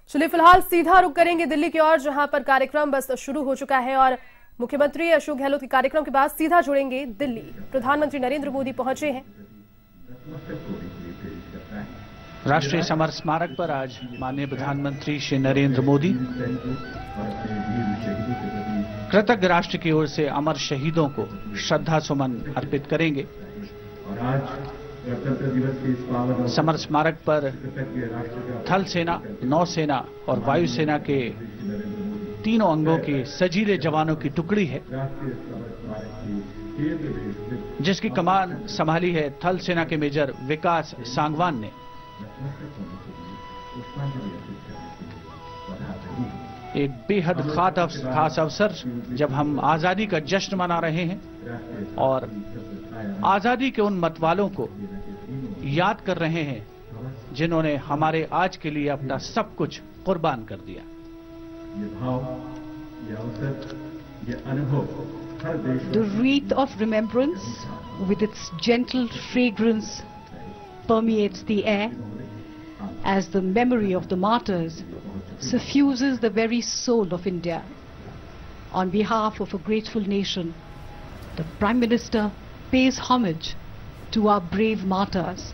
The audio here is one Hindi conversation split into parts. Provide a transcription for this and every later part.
चलिए फिलहाल सीधा रुख करेंगे दिल्ली की ओर, जहां पर कार्यक्रम बस शुरू हो चुका है और मुख्यमंत्री अशोक गहलोत के कार्यक्रम के बाद सीधा जुड़ेंगे दिल्ली। प्रधानमंत्री नरेंद्र मोदी पहुंचे हैं। राष्ट्रीय समर स्मारक पर आज माननीय प्रधानमंत्री श्री नरेंद्र मोदी कृतज्ञ राष्ट्र की ओर से अमर शहीदों को श्रद्धा सुमन अर्पित करेंगे। समर स्मारक पर थल सेना, नौसेना और वायुसेना के तीनों अंगों के सजीले जवानों की टुकड़ी है, जिसकी कमान संभाली है थल सेना के मेजर विकास सांगवान ने। एक बेहद खास अवसर जब हम आजादी का जश्न मना रहे हैं और आजादी के उन मतवालों को याद कर रहे हैं जिन्होंने हमारे आज के लिए अपना सब कुछ कुर्बान कर दिया। The wreath of remembrance with its gentle fragrance permeates the air as the memory of the martyrs suffuses the very soul of India. On behalf of a grateful nation, the Prime Minister pays homage to our brave martyrs.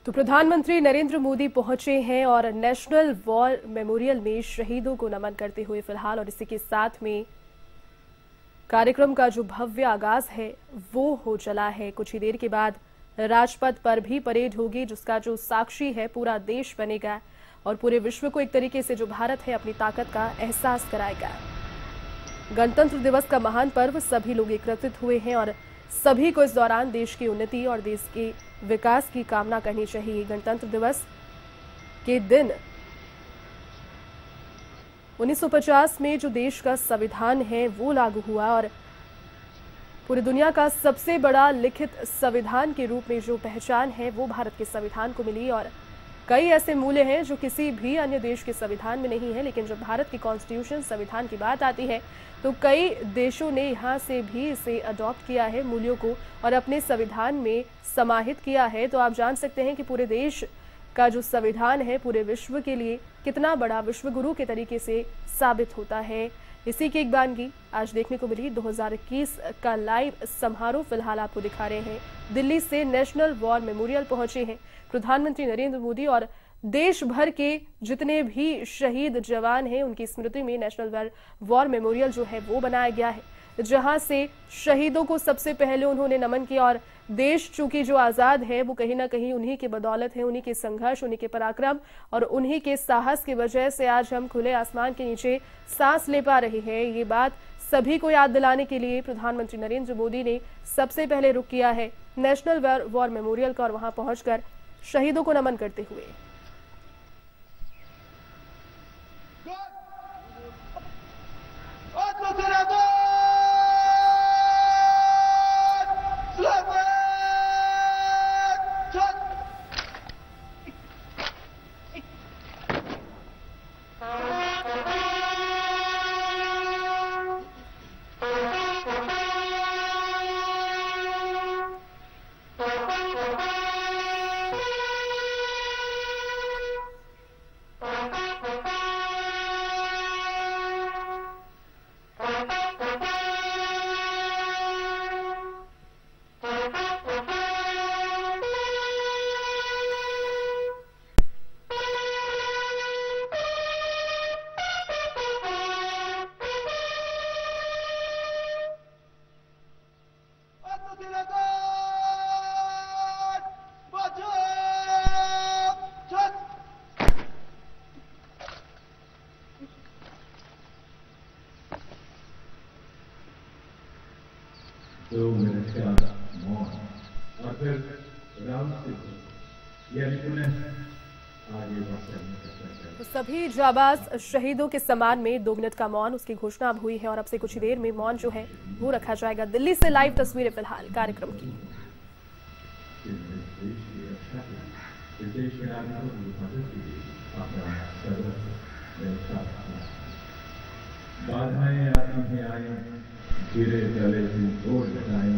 तो प्रधानमंत्री नरेंद्र मोदी पहुंचे हैं और नेशनल वॉर मेमोरियल में शहीदों को नमन करते हुए फिलहाल, और इसी के साथ में कार्यक्रम का जो भव्य आगाज है वो हो चला है। कुछ ही देर के बाद राजपथ पर भी परेड होगी, जिसका जो साक्षी है पूरा देश बनेगा और पूरे विश्व को एक तरीके से जो भारत है अपनी ताकत का एहसास कराएगा। गणतंत्र दिवस का महान पर्व, सभी लोग एकत्रित हुए हैं और सभी को इस दौरान देश की उन्नति और देश के विकास की कामना करनी चाहिए। गणतंत्र दिवस के दिन 1950 में जो देश का संविधान है वो लागू हुआ और पूरी दुनिया का सबसे बड़ा लिखित संविधान के रूप में जो पहचान है वो भारत के संविधान को मिली। और कई ऐसे मूल्य हैं जो किसी भी अन्य देश के संविधान में नहीं है, लेकिन जब भारत की कॉन्स्टिट्यूशन संविधान की बात आती है तो कई देशों ने यहाँ से भी इसे अडॉप्ट किया है मूल्यों को और अपने संविधान में समाहित किया है। तो आप जान सकते हैं कि पूरे देश का जो संविधान है पूरे विश्व के लिए कितना बड़ा विश्व गुरु के तरीके से साबित होता है। इसी की एक बानगी आज देखने को मिली। 2021 का लाइव समारोह फिलहाल आपको दिखा रहे हैं। दिल्ली से नेशनल वॉर मेमोरियल पहुंचे हैं प्रधानमंत्री नरेंद्र मोदी और देश भर के जितने भी शहीद जवान हैं उनकी स्मृति में नेशनल वॉर मेमोरियल जो है वो बनाया गया है, जहां से शहीदों को सबसे पहले उन्होंने नमन किया। और देश चूंकि जो आजाद है वो कहीं ना कहीं उन्हीं की बदौलत है, उन्हीं के संघर्ष, उन्हीं के पराक्रम और उन्हीं के साहस की वजह से आज हम खुले आसमान के नीचे सांस ले पा रहे हैं। ये बात सभी को याद दिलाने के लिए प्रधानमंत्री नरेंद्र मोदी ने सबसे पहले रुख किया है नेशनल वॉर मेमोरियल का और वहां पहुंचकर शहीदों को नमन करते हुए। और फिर राम से तो सभी जाबाज शहीदों के सम्मान में 2 मिनट का मौन, उसकी घोषणा अब हुई है और अब से कुछ ही देर में मौन जो है वो रखा जाएगा। दिल्ली से लाइव तस्वीरें फिलहाल कार्यक्रम की। बाधाएं आती हैं आए, गिरे गले तोड़ लगाए,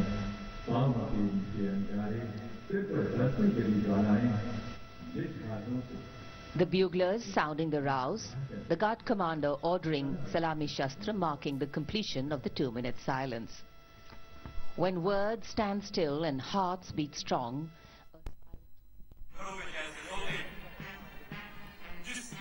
पाँव के नीचे अंगारे, सिर पर रस्सी गिरी ज्वालाएं, जिस हाथों से The buglers sounding the rouse, the guard commander ordering Salami Shastra, marking the completion of the 2-minute silence. When words stand still and hearts beat strong,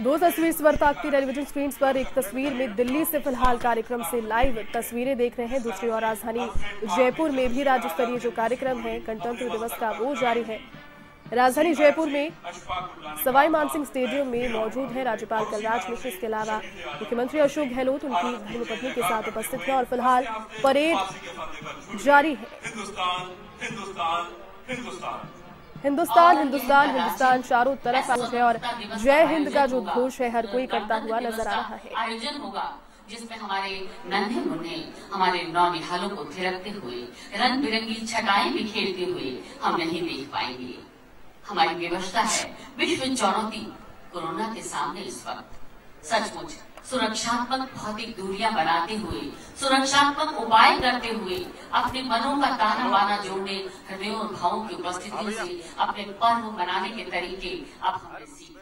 दो तस्वीर इस वक्त आपकी टेलीविजन स्क्रीन पर। एक तस्वीर में दिल्ली से फिलहाल कार्यक्रम से लाइव तस्वीरें देख रहे हैं, दूसरी ओर राजधानी जयपुर में भी राज्य स्तरीय जो कार्यक्रम है गणतंत्र दिवस का वो जारी है। राजधानी जयपुर में सवाई मानसिंह स्टेडियम में मौजूद है राज्यपाल कलराज मिश्र, इसके अलावा मुख्यमंत्री अशोक गहलोत उनकी धर्मपत्नी के साथ उपस्थित है और फिलहाल परेड जारी है। हिंदुस्तान हिंदुस्तान हिंदुस्तान चारों तरफ है और जय हिंद का जो घोष है हर कोई करता हुआ नजर आ रहा है। आयोजन होगा जिसमें हमारे नन्हे मुन्ने हमारे नौनिहालों को थिरकते हुए रंग बिरंगी छटाएं बिखेरते हुए हम नहीं देख पाएंगे। हमारी व्यवस्था है विश्व चुनौती कोरोना के सामने इस वक्त सचमुच सुरक्षात्मक भौतिक दूरियां बनाते हुए, सुरक्षात्मक उपाय करते हुए, अपने मनों का ताना बाना जोड़ने, हृदयों और भावों की उपस्थिति से अपने पर्व मनाने के तरीके अब हमने सीखे।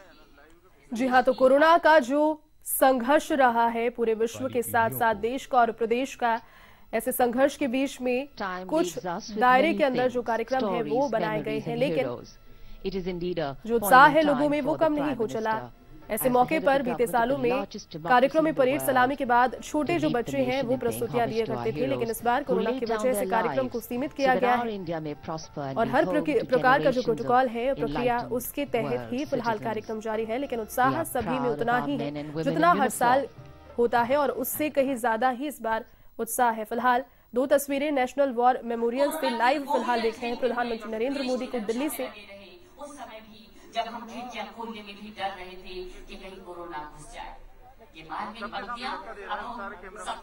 जी हाँ, तो कोरोना का जो संघर्ष रहा है पूरे विश्व के साथ साथ देश का और प्रदेश का, ऐसे संघर्ष के बीच में कुछ दायरे के अंदर जो कार्यक्रम है वो बनाए गए हैं, लेकिन जो उत्साह है लोगों में वो कम नहीं हो चला। ऐसे मौके पर बीते सालों में कार्यक्रम में परेड सलामी के बाद छोटे जो बच्चे हैं वो प्रस्तुतियां दिए करते थे, लेकिन इस बार कोरोना की वजह से कार्यक्रम को सीमित किया गया है और हर प्रकार का जो प्रोटोकॉल है प्रक्रिया उसके तहत ही फिलहाल कार्यक्रम जारी है। लेकिन उत्साह सभी में उतना ही है जितना हर साल होता है और उससे कहीं ज्यादा ही इस बार उत्साह है। फिलहाल दो तस्वीरें नेशनल वॉर मेमोरियल से लाइव फिलहाल देख रहे हैं प्रधानमंत्री नरेंद्र मोदी को दिल्ली से। उस समय भी जब हम खिड़कियां खोलने में भी डर रहे थे कि कहीं कोरोना घुस जाए। ये मार्मिक पंक्तियां अब हम सब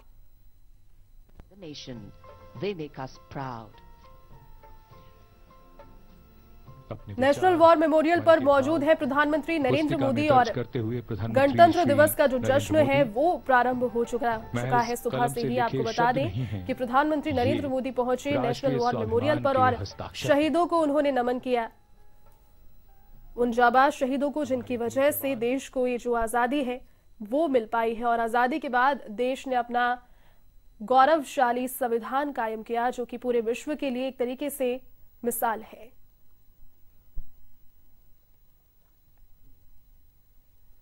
the nation, they make us proud. National war memorial पर मौजूद है प्रधानमंत्री नरेंद्र मोदी और गणतंत्र दिवस का जो जश्न है वो प्रारंभ हो चुका है। सुबह से ही आपको बता दें कि प्रधानमंत्री नरेंद्र मोदी पहुंचे नेशनल वॉर मेमोरियल पर और शहीदों को उन्होंने नमन किया, उन जाबाज शहीदों को जिनकी वजह से देश को ये जो आजादी है वो मिल पाई है और आज़ादी के बाद देश ने अपना गौरवशाली संविधान कायम किया, जो कि पूरे विश्व के लिए एक तरीके से मिसाल है।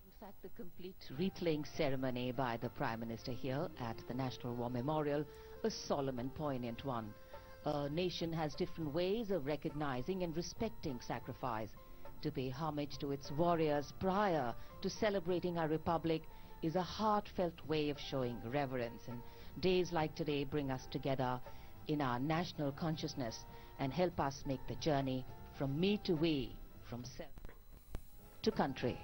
In fact, the complete wreath-laying ceremony by the Prime Minister here at the National War Memorial, a solemn and poignant one. A nation has different ways of recognizing and respecting sacrifice. To pay homage to its warriors prior to celebrating our republic is a heartfelt way of showing reverence. And days like today bring us together in our national consciousness and help us make the journey from me to we, from self to country.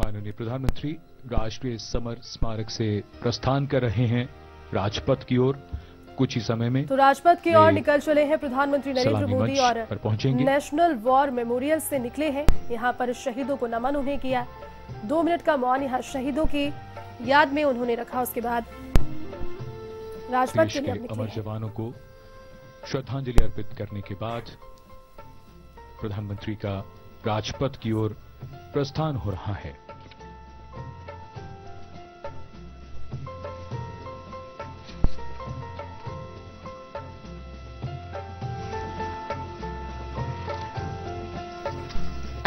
माननीय प्रधानमंत्री राष्ट्रीय समर स्मारक से प्रस्थान कर रहे हैं राजपथ की ओर। कुछ ही समय में तो राजपथ की ओर निकल चले हैं प्रधानमंत्री नरेंद्र मोदी और पहुंचेंगे। नेशनल वॉर मेमोरियल से निकले हैं। यहां पर शहीदों को नमन उन्हें किया। 2 मिनट का मौन यहां शहीदों की याद में उन्होंने रखा। उसके बाद राजपथ के लिए अमर जवानों को श्रद्धांजलि अर्पित करने के बाद प्रधानमंत्री का राजपथ की ओर प्रस्थान हो रहा है।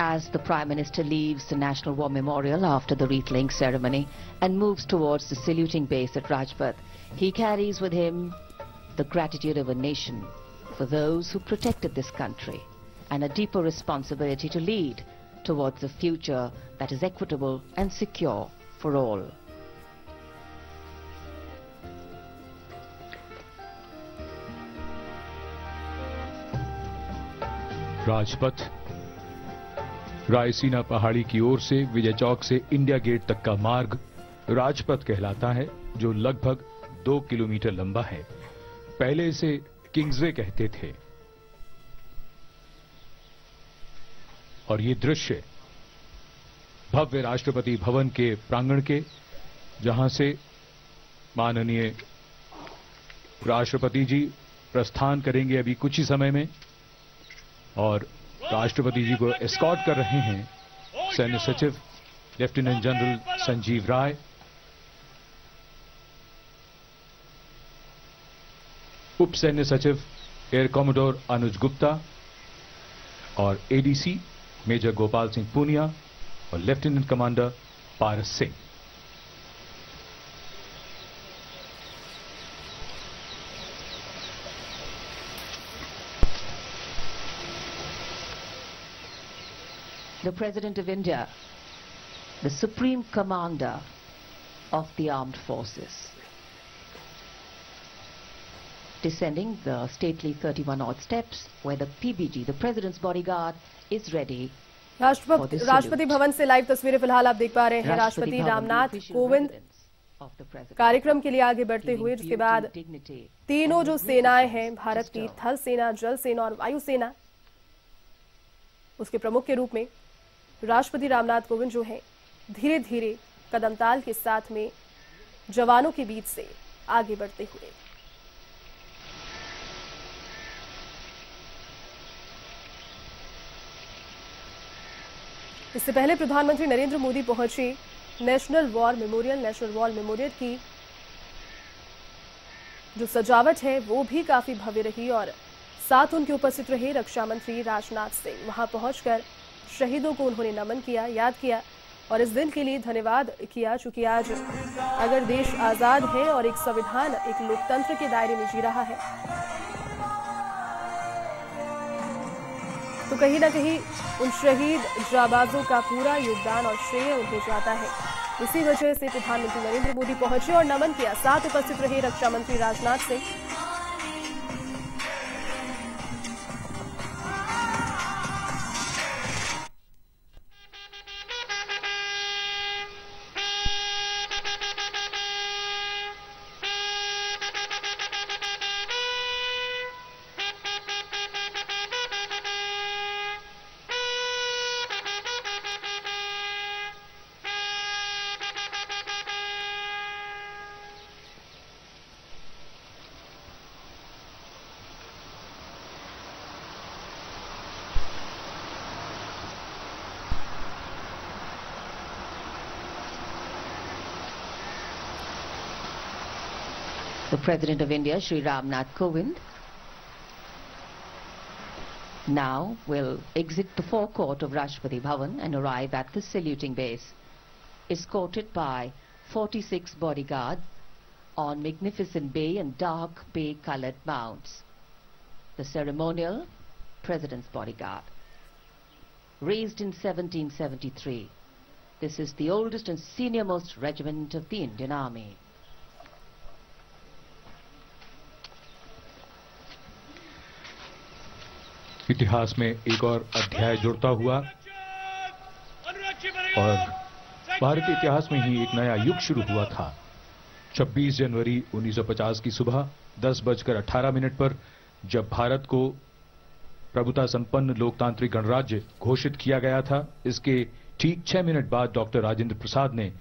As the Prime Minister leaves the National War Memorial after the wreath-laying ceremony and moves towards the saluting base at Rajpath, he carries with him the gratitude of a nation for those who protected this country and a deeper responsibility to lead towards a future that is equitable and secure for all. Rajpath Raisina पहाड़ी की ओर से विजय चौक से इंडिया गेट तक का मार्ग राजपथ कहलाता है, जो लगभग 2 किलोमीटर लंबा है। पहले इसे किंग्सवे कहते थे। और ये दृश्य भव्य राष्ट्रपति भवन के प्रांगण के, जहां से माननीय राष्ट्रपति जी प्रस्थान करेंगे अभी कुछ ही समय में, और राष्ट्रपति जी को एस्कॉर्ट कर रहे हैं सैन्य सचिव लेफ्टिनेंट जनरल संजीव राय, उप सैन्य सचिव एयर कॉमोडोर अनुज गुप्ता और एडीसी मेजर गोपाल सिंह पूनिया और lieutenant commander Paras Singh. The President of India, the Supreme Commander of the Armed Forces, descending the stately 31-odd steps where the PBG, the President's bodyguard, is ready. Rashtrapati Bhavan से लाइव तस्वीरें फिलहाल आप देख पा रहे हैं। राष्ट्रपति रामनाथ कोविंद कार्यक्रम के लिए आगे बढ़ते हुए, जिसके बाद तीनों जो सेनाएं हैं, भारत की थल सेना, जल सेना और वायु सेना, उसके प्रमुख के रूप में राष्ट्रपति रामनाथ कोविंद जो है धीरे धीरे कदमताल के साथ में जवानों के बीच से आगे बढ़ते हुए। इससे पहले प्रधानमंत्री नरेंद्र मोदी पहुंचे नेशनल वॉर मेमोरियल की जो सजावट है वो भी काफी भव्य रही और साथ उनके उपस्थित रहे रक्षा मंत्री राजनाथ सिंह। वहां पहुंचकर शहीदों को उन्होंने नमन किया, याद किया और इस दिन के लिए धन्यवाद किया, चूंकि आज अगर देश आजाद है और एक संविधान, एक लोकतंत्र के दायरे में जी रहा है, तो कहीं ना कहीं उन शहीद जाबाजों का पूरा योगदान और श्रेय उन्हें जाता है। इसी वजह से प्रधानमंत्री नरेंद्र मोदी पहुंचे और नमन किया। साथ उपस्थित रहे रक्षा मंत्री Rajnath Singh. The President of India, Shri Ram Nath Kovind, now will exit the forecourt of Rashtrapati Bhavan and arrive at the saluting base, escorted by 46 bodyguards on magnificent bay and dark bay-colored mounts. The ceremonial President's Bodyguard. Raised in 1773, this is the oldest and senior-most regiment of the Indian Army. इतिहास में एक और अध्याय जुड़ता हुआ और भारतीय इतिहास में ही एक नया युग शुरू हुआ था। 26 जनवरी 1950 की सुबह 10:18 पर जब भारत को प्रभुता संपन्न लोकतांत्रिक गणराज्य घोषित किया गया था, इसके ठीक 6 मिनट बाद डॉक्टर राजेंद्र प्रसाद ने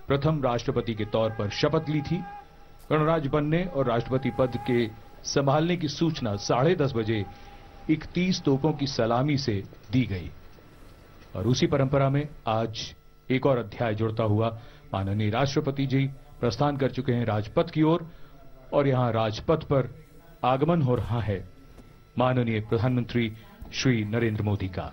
प्रथम राष्ट्रपति के तौर पर शपथ ली थी। गणराज्य बनने और राष्ट्रपति पद के संभालने की सूचना 10:30 बजे 31 तोपों की सलामी से दी गई। और उसी परंपरा में आज एक और अध्याय जुड़ता हुआ माननीय राष्ट्रपति जी प्रस्थान कर चुके हैं राजपथ की ओर और यहां राजपथ पर आगमन हो रहा है माननीय प्रधानमंत्री श्री नरेंद्र मोदी का।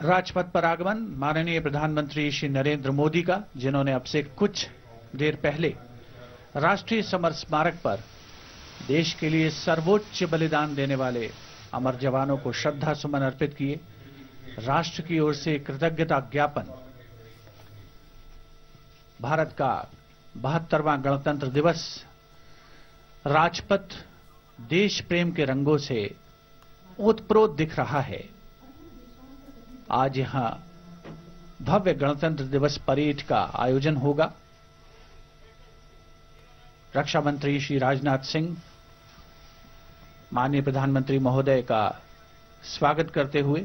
राजपथ पर आगमन माननीय प्रधानमंत्री श्री नरेंद्र मोदी का, जिन्होंने अब से कुछ देर पहले राष्ट्रीय समर स्मारक पर देश के लिए सर्वोच्च बलिदान देने वाले अमर जवानों को श्रद्धा सुमन अर्पित किए। राष्ट्र की ओर से कृतज्ञता ज्ञापन। भारत का 72वां गणतंत्र दिवस राजपथ देश प्रेम के रंगों से ओतप्रोत दिख रहा है। आज यहां भव्य गणतंत्र दिवस परेड का आयोजन होगा। रक्षा मंत्री श्री राजनाथ सिंह माननीय प्रधानमंत्री महोदय का स्वागत करते हुए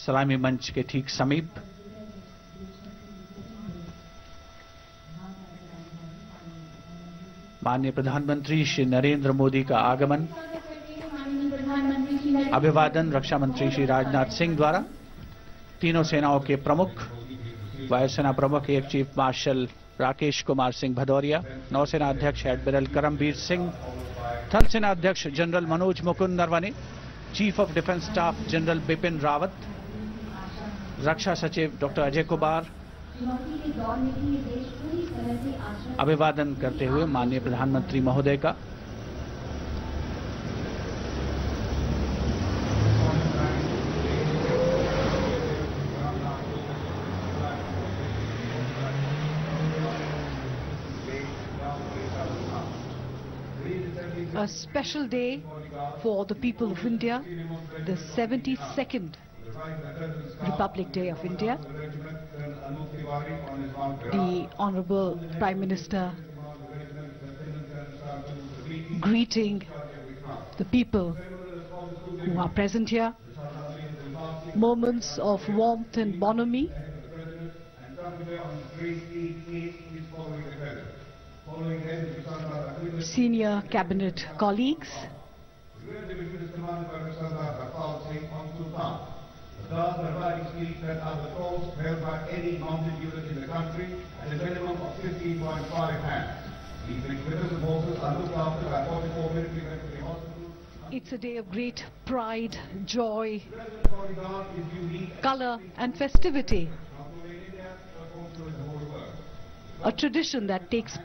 सलामी मंच के ठीक समीप माननीय प्रधानमंत्री श्री नरेंद्र मोदी का आगमन, अभिवादन रक्षा मंत्री श्री राजनाथ सिंह द्वारा तीनों सेनाओं के प्रमुख, वायुसेना प्रमुख air chief marshal Rakesh Kumar Singh Bhadauria, नौसेना अध्यक्ष एडमिरल करमबीर सिंह, थल सेना अध्यक्ष general Manoj Mukund Naravane, chief of defence staff general Bipin Rawat, रक्षा सचिव डॉक्टर अजय कुमार अभिवादन करते हुए माननीय प्रधानमंत्री महोदय का। A special day for the people of India, the 72nd Republic Day of India. The Honorable Prime Minister greeting the people who are present here. Moments of warmth and bonhomie. Senior cabinet colleagues. That are the posts held by any mounted unit in the country at a minimum of 15.5 hands. These requisition forces are looked after by 44 military medical hospitals. It's a day of great pride, joy, color and festivity. A tradition that takes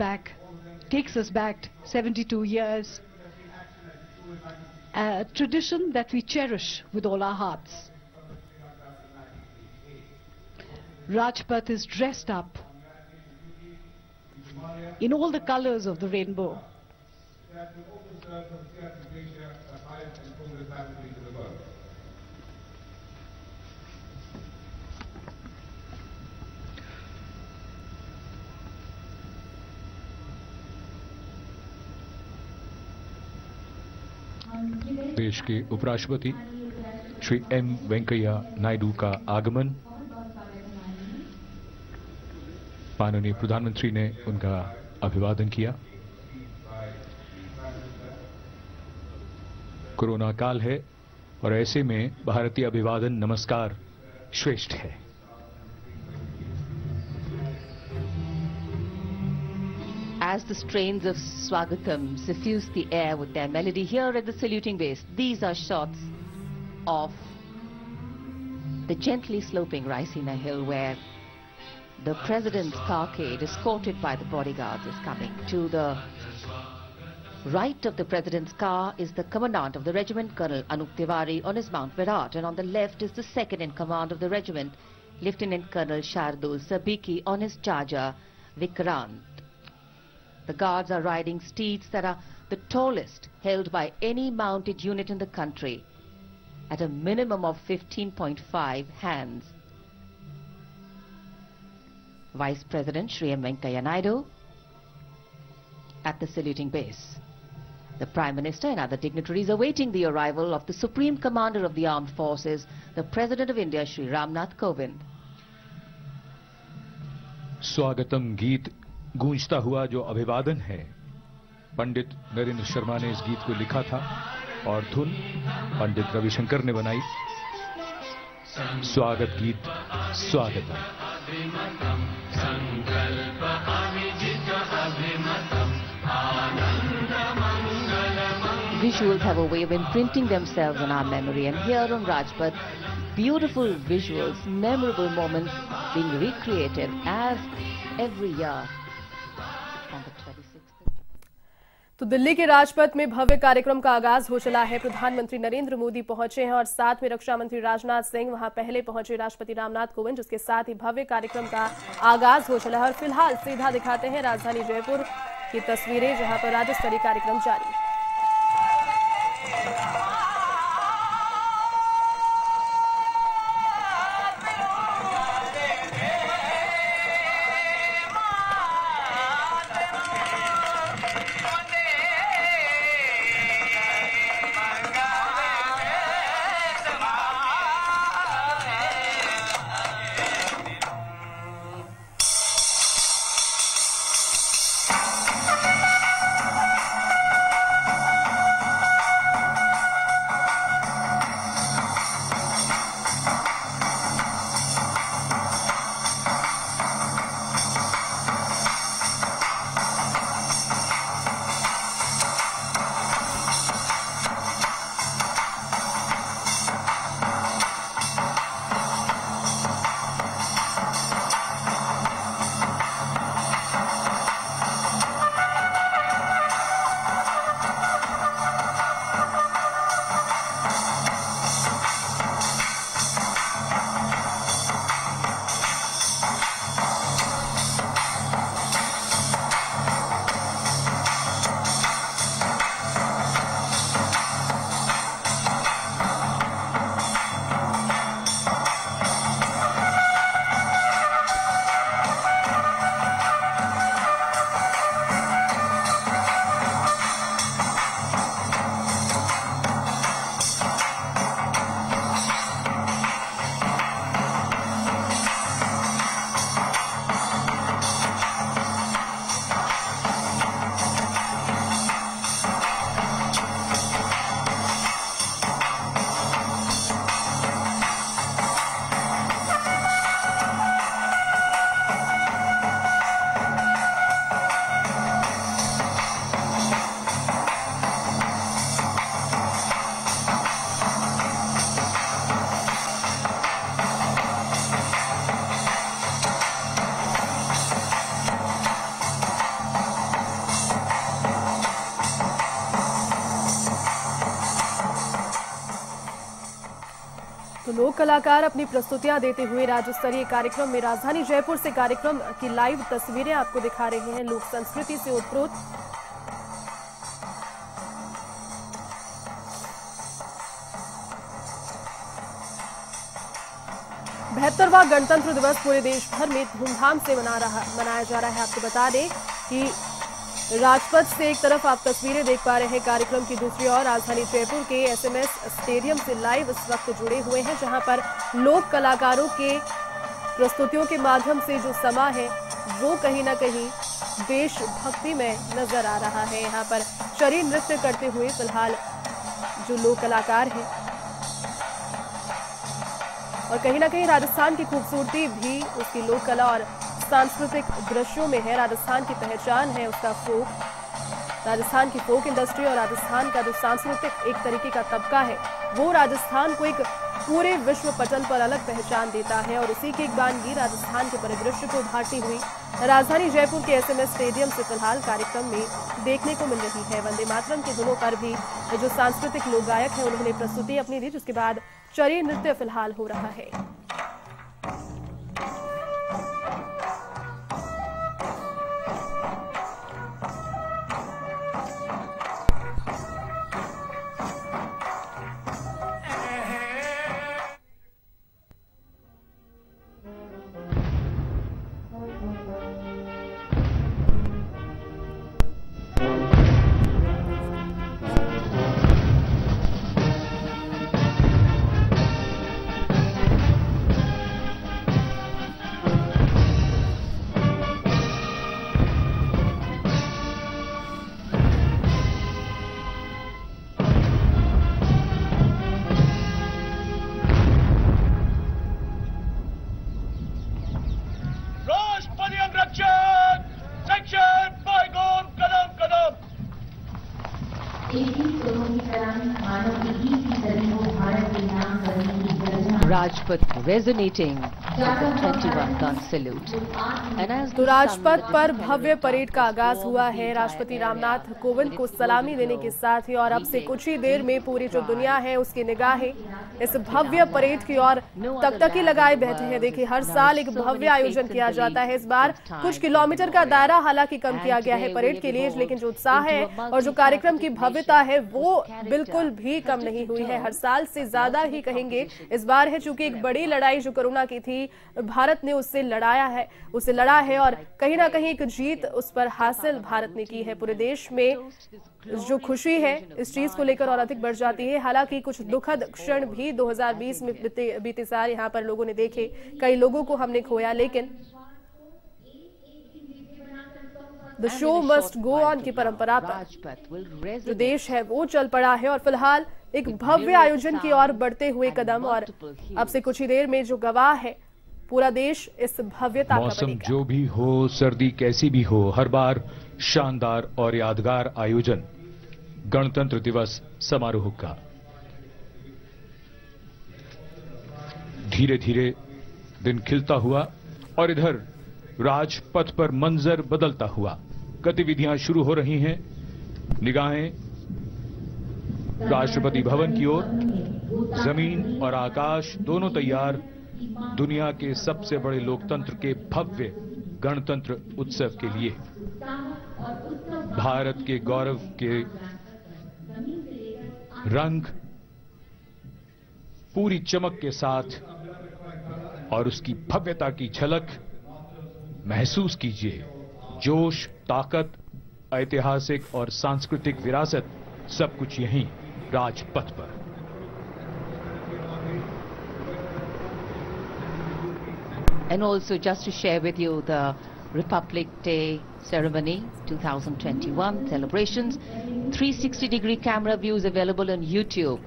us back 72 years. A tradition that we cherish with all our hearts. Rajpath is dressed up in all the colors of the rainbow. देश के उपराष्ट्रपति श्री एम वेंकैया नायडू का आगमन। माननीय प्रधानमंत्री ने उनका अभिवादन किया। कोरोना काल है और ऐसे में भारतीय अभिवादन नमस्कार श्रेष्ठ है। as the strains of Swagatam suffuse the air with their melody here at the saluting base. These are shots of the gently sloping Raisina Hill where the President's carcade, escorted by the bodyguards, is coming. To the right of the President's car is the Commandant of the regiment, Colonel Anup Tiwari, on his Mount Virat, and on the left is the second in command of the regiment, Lieutenant Colonel Shardul Sabiki, on his charger, Vikrant. The guards are riding steeds that are the tallest held by any mounted unit in the country, at a minimum of 15.5 hands. Vice President Shri M. Venkaiah Naidu at the saluting base. The Prime Minister and other dignitaries awaiting the arrival of the Supreme Commander of the Armed Forces, the President of India, Shri Ramnath Kovind. स्वागतम गीत गूंजता हुआ जो अभिवादन है, पंडित नरेंद्र शर्मा ने इस गीत को लिखा था और धुन पंडित रविशंकर ने बनाई। स्वागत गीत स्वागतम। Visuals have a way of imprinting themselves on our memory, and here on Rajpath, beautiful visuals, memorable moments being recreated as every year on the 26th. तो दिल्ली के राजपथ में भव्य कार्यक्रम का आगाज हो चला है। प्रधानमंत्री नरेंद्र मोदी पहुंचे हैं और साथ में रक्षा मंत्री राजनाथ सिंह, वहां पहले पहुंचे राष्ट्रपति रामनाथ कोविंद, जिसके साथ ही भव्य कार्यक्रम का आगाज हो चला है। और फिलहाल सीधा दिखाते हैं राजधानी जयपुर की तस्वीरें, जहां पर राज्य स्तरीय कार्यक्रम जारी है। तो लोक कलाकार अपनी प्रस्तुतियां देते हुए राज्य स्तरीय कार्यक्रम में राजधानी जयपुर से कार्यक्रम की लाइव तस्वीरें आपको दिखा रहे हैं। लोक संस्कृति से ओतप्रोत बहत्तरवां गणतंत्र दिवस पूरे देश भर में धूमधाम से मनाया जा रहा है। आपको बता दें कि राजपथ से एक तरफ आप तस्वीरें देख पा रहे हैं कार्यक्रम की, दूसरी ओर राजधानी जयपुर के एसएमएस स्टेडियम से लाइव इस वक्त जुड़े हुए हैं, जहां पर लोक कलाकारों के प्रस्तुतियों के माध्यम से जो समा है वो कहीं ना कहीं देशभक्ति में नजर आ रहा है। यहाँ पर शरीर नृत्य करते हुए फिलहाल जो लोक कलाकार हैं, और कहीं ना कहीं राजस्थान की खूबसूरती भी उसकी लोक कला और सांस्कृतिक दृश्यों में है। राजस्थान की पहचान है उसका फोक, राजस्थान की फोक इंडस्ट्री और राजस्थान का जो सांस्कृतिक एक तरीके का तबका है वो राजस्थान को एक पूरे विश्व पटल पर अलग पहचान देता है। और उसी की एक वानगी राजस्थान के परिदृश्य को उभारती हुई राजधानी जयपुर के SMS स्टेडियम से फिलहाल कार्यक्रम में देखने को मिल रही है। वंदे मातरम के धुनों पर भी जो सांस्कृतिक लोक गायक है उन्होंने प्रस्तुति अपनी दी, जिसके बाद चरी नृत्य फिलहाल हो रहा है। Rajpath resonating with the 21-gun salute. And as तो राजपथ पर भव्य परेड का आगाज हुआ है। राष्ट्रपति रामनाथ कोविंद को सलामी देने के साथ ही और अब से कुछ ही देर में पूरी जो दुनिया है उसकी निगाहें इस भव्य परेड की ओर तकतकी लगाए बैठे हैं। देखिए, हर साल एक भव्य आयोजन किया जाता है। इस बार कुछ किलोमीटर का दायरा हालांकि कम किया गया है परेड के लिए, लेकिन जो उत्साह है और जो कार्यक्रम की भव्यता है वो बिल्कुल भी कम नहीं हुई है। हर साल से ज्यादा ही कहेंगे इस बार है, चूंकि एक बड़ी लड़ाई जो कोरोना की थी भारत ने उससे लड़ा है और कहीं ना कहीं एक जीत उस पर हासिल भारत ने की है। पूरे देश में जो खुशी है इस चीज को लेकर और अधिक बढ़ जाती है। हालांकि कुछ दुखद क्षण भी 2020 में बीते साल यहाँ पर लोगों ने देखे, कई लोगों को हमने खोया, लेकिन the show must go on की परंपरा पर जो देश है वो चल पड़ा है और फिलहाल एक भव्य आयोजन की ओर बढ़ते हुए कदम। और अब से कुछ ही देर में जो गवाह है पूरा देश इस भव्यता का मौसम बनेगा। जो भी हो, सर्दी कैसी भी हो, हर बार शानदार और यादगार आयोजन गणतंत्र दिवस समारोह का। धीरे धीरे दिन खिलता हुआ और इधर राजपथ पर मंजर बदलता हुआ, गतिविधियां शुरू हो रही हैं। निगाहें राष्ट्रपति भवन की ओर, जमीन और आकाश दोनों तैयार दुनिया के सबसे बड़े लोकतंत्र के भव्य गणतंत्र उत्सव के लिए। भारत के गौरव के रंग पूरी चमक के साथ और उसकी भव्यता की झलक महसूस कीजिए। जोश, ताकत, ऐतिहासिक और सांस्कृतिक विरासत, सब कुछ यहीं राजपथ पर। And also just to share with you the Republic Day ceremony 2021 celebrations, 360-degree camera views available on YouTube.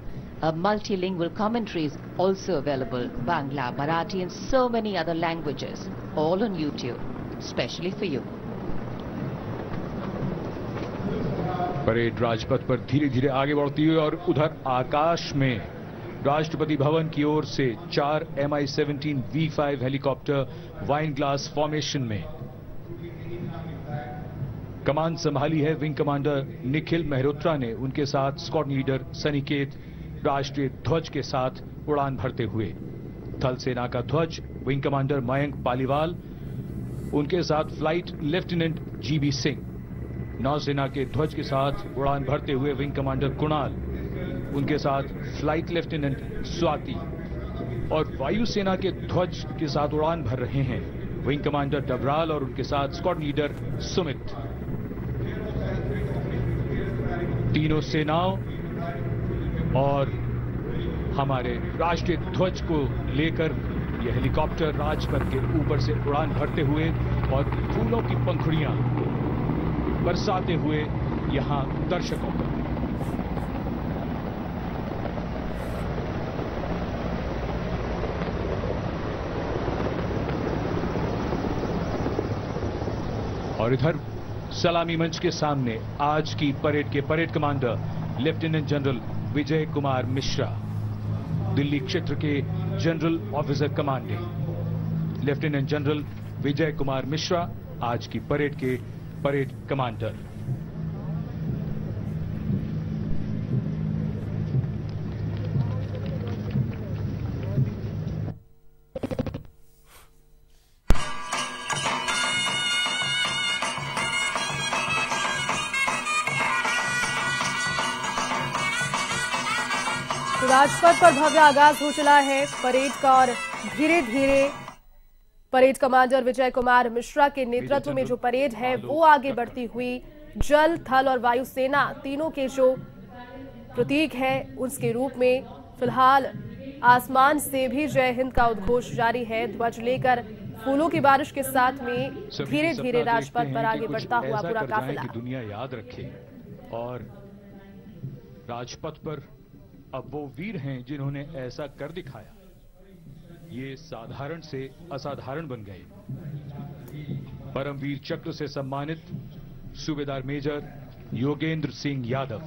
Multilingual commentaries also available, Bangla, Marathi and so many other languages, all on YouTube, especially for you. Parade Rajpath पर धीरे धीरे आगे बढ़ती हुई और उधर आकाश में राष्ट्रपति भवन की ओर से 4 Mi-17 V5 helicopter wine glass formation में कमान संभाली है विंग कमांडर निखिल मेहरोत्रा ने। उनके साथ स्क्वाड लीडर सनिकेत राष्ट्रीय ध्वज के साथ उड़ान भरते हुए, थल सेना का ध्वज विंग कमांडर मयंक पालीवाल, उनके साथ फ्लाइट लेफ्टिनेंट GB सिंह, नौसेना के ध्वज के साथ उड़ान भरते हुए विंग कमांडर कुणाल, उनके साथ फ्लाइट लेफ्टिनेंट स्वाति और वायुसेना के ध्वज के साथ उड़ान भर रहे हैं विंग कमांडर डबराल और उनके साथ स्क्वाड लीडर सुमित। तीनों सेनाओं और हमारे राष्ट्रीय ध्वज को लेकर यह हेलीकॉप्टर राजपथ के ऊपर से उड़ान भरते हुए और फूलों की पंखुड़ियां बरसाते हुए यहां दर्शकों पर। और इधर सलामी मंच के सामने आज की परेड के parade commander lieutenant general Vijay Kumar Mishra, Delhi क्षेत्र के general officer commanding lieutenant general Vijay Kumar Mishra आज की परेड के परेड कमांडर। राजपथ पर भव्य आगाज हो चला है परेड का और धीरे धीरे परेड कमांडर विजय कुमार मिश्रा के नेतृत्व में जो परेड है वो आगे बढ़ती हुई जल, थल और वायु सेना तीनों के जो प्रतीक है उसके रूप में फिलहाल आसमान से भी जय हिंद का उद्घोष जारी है। ध्वज लेकर फूलों की बारिश के साथ में धीरे धीरे राजपथ पर आगे बढ़ता हुआ पूरा काफिला। दुनिया याद रखे और राजपथ पर अब वो वीर हैं जिन्होंने ऐसा कर दिखाया। ये साधारण से असाधारण बन गए। परमवीर चक्र से सम्मानित सूबेदार मेजर योगेंद्र सिंह यादव,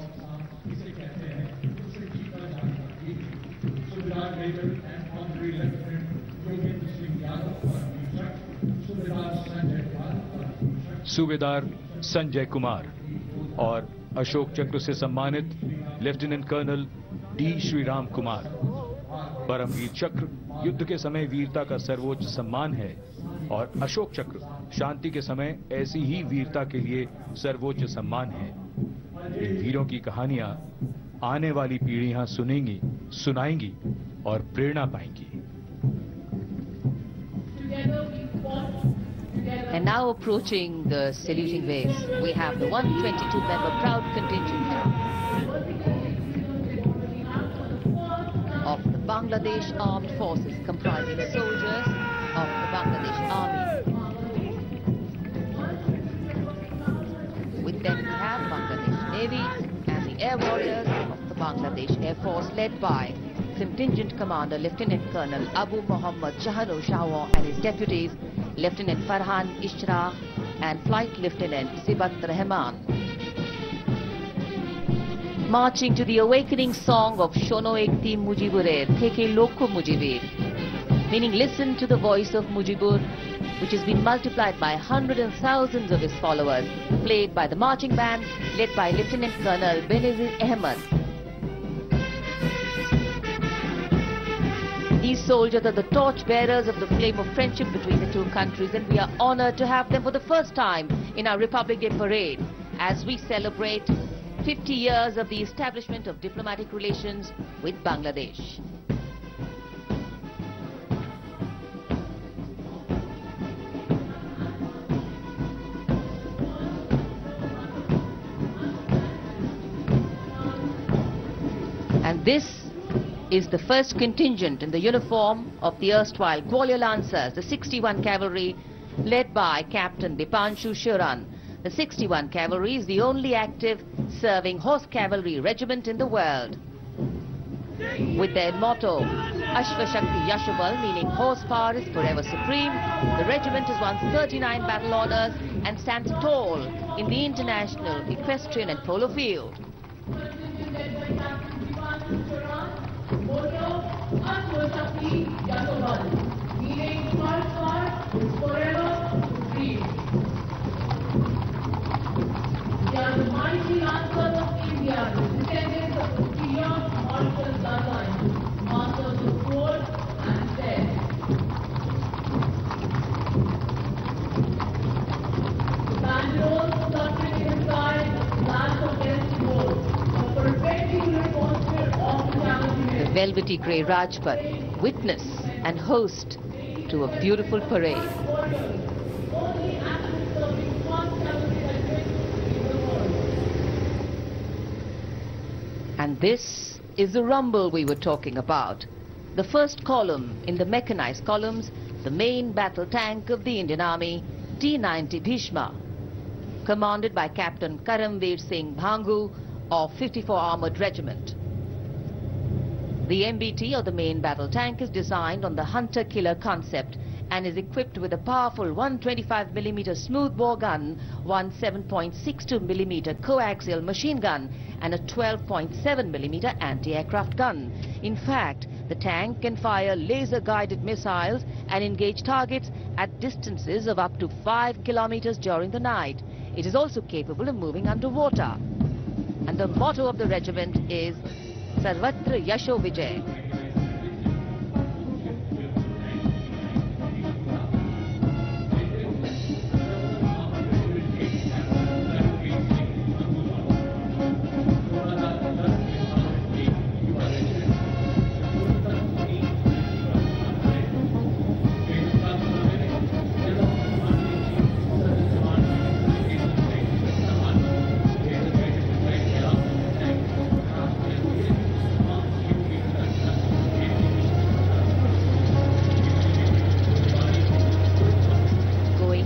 सूबेदार संजय कुमार और अशोक चक्र से सम्मानित lieutenant colonel D Shriram Kumar. Param Vir Chakra युद्ध के समय वीरता का सर्वोच्च सम्मान है और अशोक चक्र शांति के समय ऐसी ही वीरता के लिए सर्वोच्च सम्मान है। इन वीरों की कहानियां आने वाली पीढ़ियां सुनेंगी, सुनाएंगी और प्रेरणा पाएंगी। And now approaching the saluting waves, we have the 122-member proud contingent of the Bangladesh Armed Forces, comprising soldiers of the Bangladesh Army. With them we have Bangladesh Navy and the Air Warriors of the Bangladesh Air Force, led by Contingent Commander Lieutenant Colonel Abu Muhammad Shahanu Shahwan and his deputies, Lieutenant Farhan Ishra and Flight Lieutenant Sibat Rahman. Marching to the awakening song of Shono Ekti Mujibure Theke Loko Mujibir, meaning listen to the voice of Mujibur, which has been multiplied by hundreds and thousands of his followers, played by the marching band led by Lieutenant Colonel Benazir Ahmed. These soldiers are the torch bearers of the flame of friendship between the two countries, and we are honored to have them for the first time in our Republic Day parade as we celebrate 50 years of the establishment of diplomatic relations with Bangladesh. And this is the first contingent in the uniform of the erstwhile Gwalior Lancers, the 61 Cavalry, led by Captain Dipanshu Shuran. The 61 Cavalry is the only active serving horse cavalry regiment in the world. With their motto, Ashva Shakti Yashabal, meaning horsepower is forever supreme, the regiment has won 39 battle honors and stands tall in the international equestrian and polo field. They are the mighty lancers of India, the descendants of the Field Marshal bloodline, masters of sword and death. The banderols fluttering in the sky, flash of death roll, a perpetual posture of the challenging. The velvety grey Rajpath, witness and host to a beautiful parade. And this is the rumble we were talking about. The first column in the mechanized columns, the main battle tank of the Indian Army, T-90 Bhishma, commanded by Captain Karamveer Singh Bhangu of 54 Armored Regiment. The MBT, or the main battle tank, is designed on the hunter-killer concept and is equipped with a powerful 125mm smoothbore gun, one 7.62mm coaxial machine gun, and a 12.7mm anti-aircraft gun. In fact, the tank can fire laser-guided missiles and engage targets at distances of up to 5 kilometers during the night. It is also capable of moving underwater. And the motto of the regiment is Sarvatra Yasho Vijay.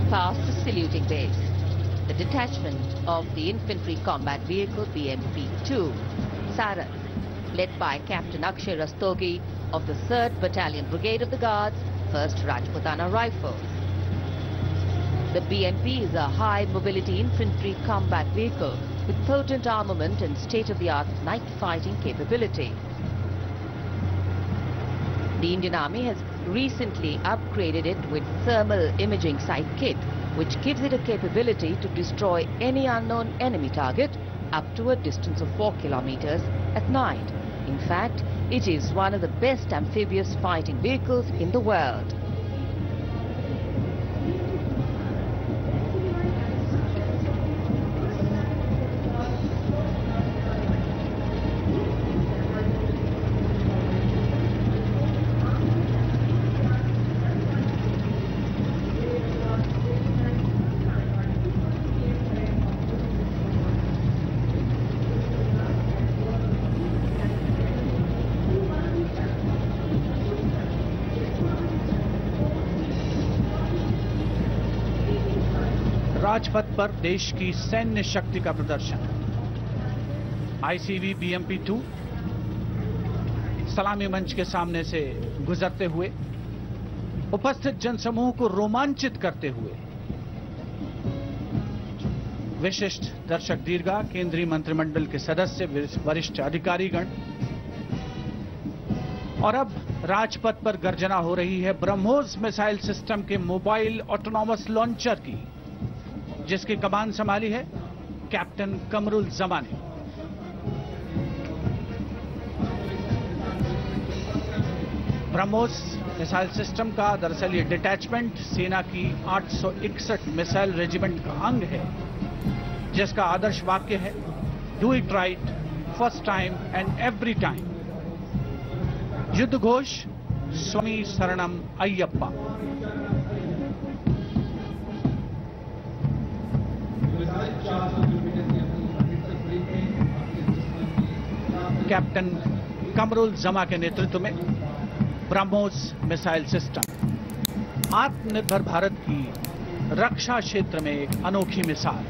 Past the saluting base, the detachment of the Infantry Combat Vehicle BMP-2, Saran, led by Captain Akshay Rastogi of the 3rd Battalion Brigade of the Guards, 1st Rajputana Rifles. The BMP is a high-mobility infantry combat vehicle with potent armament and state-of-the-art night fighting capability. The Indian Army has recently upgraded it with thermal imaging sight kit, which gives it a capability to destroy any unknown enemy target up to a distance of 4 kilometers at night. In fact, it is one of the best amphibious fighting vehicles in the world. Rajpath पर देश की सैन्य शक्ति का प्रदर्शन। आईसीवी बीएमपी-2 सलामी मंच के सामने से गुजरते हुए उपस्थित जनसमूह को रोमांचित करते हुए विशिष्ट दर्शक दीर्घा, केंद्रीय मंत्रिमंडल के सदस्य, वरिष्ठ अधिकारीगण, और अब राजपथ पर गर्जना हो रही है ब्रह्मोस मिसाइल सिस्टम के मोबाइल ऑटोनॉमस लॉन्चर की, जिसकी कमान संभाली है कैप्टन कमरुल जमा ने। ब्रह्मोस मिसाइल सिस्टम का दरअसल ये डिटैचमेंट सेना की 861 मिसाइल रेजिमेंट का अंग है, जिसका आदर्श वाक्य है do it right first time and every time. युद्ध घोष स्वामी शरणम अय्यप्पा। कैप्टन कमरुल जमा के नेतृत्व में ब्रह्मोस मिसाइल सिस्टम आत्मनिर्भर भारत की रक्षा क्षेत्र में एक अनोखी मिसाल।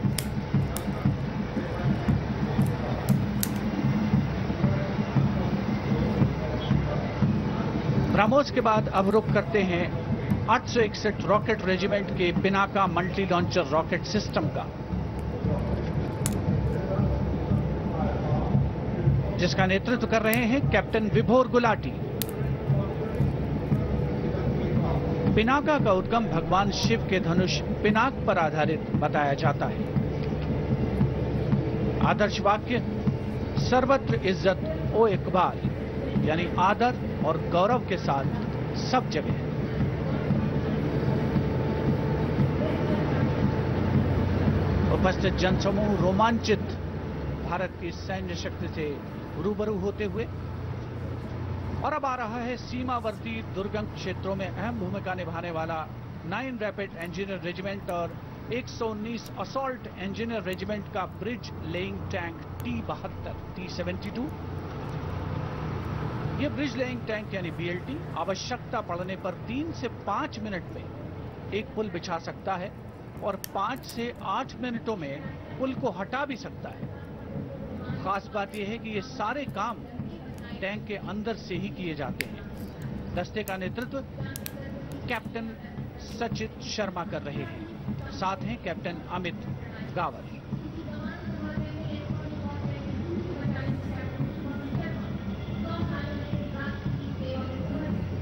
ब्रह्मोस के बाद अब रुख करते हैं 861 रॉकेट रेजिमेंट के Pinaka multi launcher rocket system का, जिसका नेतृत्व कर रहे हैं कैप्टन विभोर गुलाटी। पिनाका का उद्गम भगवान शिव के धनुष पिनाक पर आधारित बताया जाता है। आदर्श वाक्य सर्वत्र इज्जत ओ इकबाल, यानी आदर और गौरव के साथ सब जगह। उपस्थित जनसमूह रोमांचित भारत की सैन्य शक्ति से रूबरू होते हुए, और अब आ रहा है सीमावर्ती दुर्गम क्षेत्रों में अहम भूमिका निभाने वाला 9 रैपिड इंजीनियर रेजिमेंट और 119 असॉल्ट इंजीनियर रेजिमेंट का ब्रिज लेइंग टैंक T-72। यह ब्रिज लेइंग टैंक यानी BLT आवश्यकता पड़ने पर 3 से 5 मिनट में एक पुल बिछा सकता है और 5 से 8 मिनटों में पुल को हटा भी सकता है। खास बात यह है कि ये सारे काम टैंक के अंदर से ही किए जाते हैं। दस्ते का नेतृत्व कैप्टन सचित शर्मा कर रहे हैं, साथ हैं कैप्टन अमित गावर।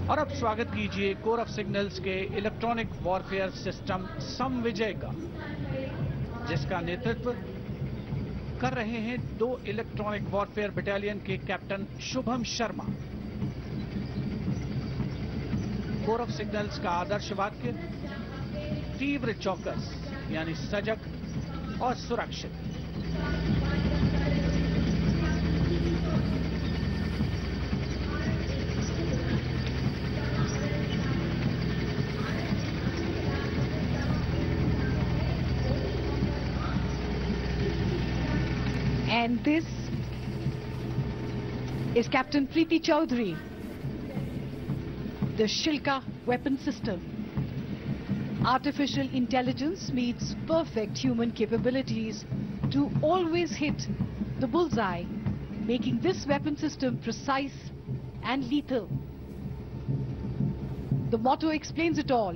और अब स्वागत कीजिए कोर ऑफ सिग्नल्स के इलेक्ट्रॉनिक वॉरफेयर सिस्टम समविजय का, जिसका नेतृत्व कर रहे हैं 2 इलेक्ट्रॉनिक वॉरफेयर बटालियन के captain Shubham Sharma. Core of signals का आदर्श वाक्य तीव्र चौकस, यानी सजग और सुरक्षित। And this is Captain Preeti Chaudhary, the Shilka weapon system. Artificial intelligence meets perfect human capabilities to always hit the bullseye, making this weapon system precise and lethal. The motto explains it all.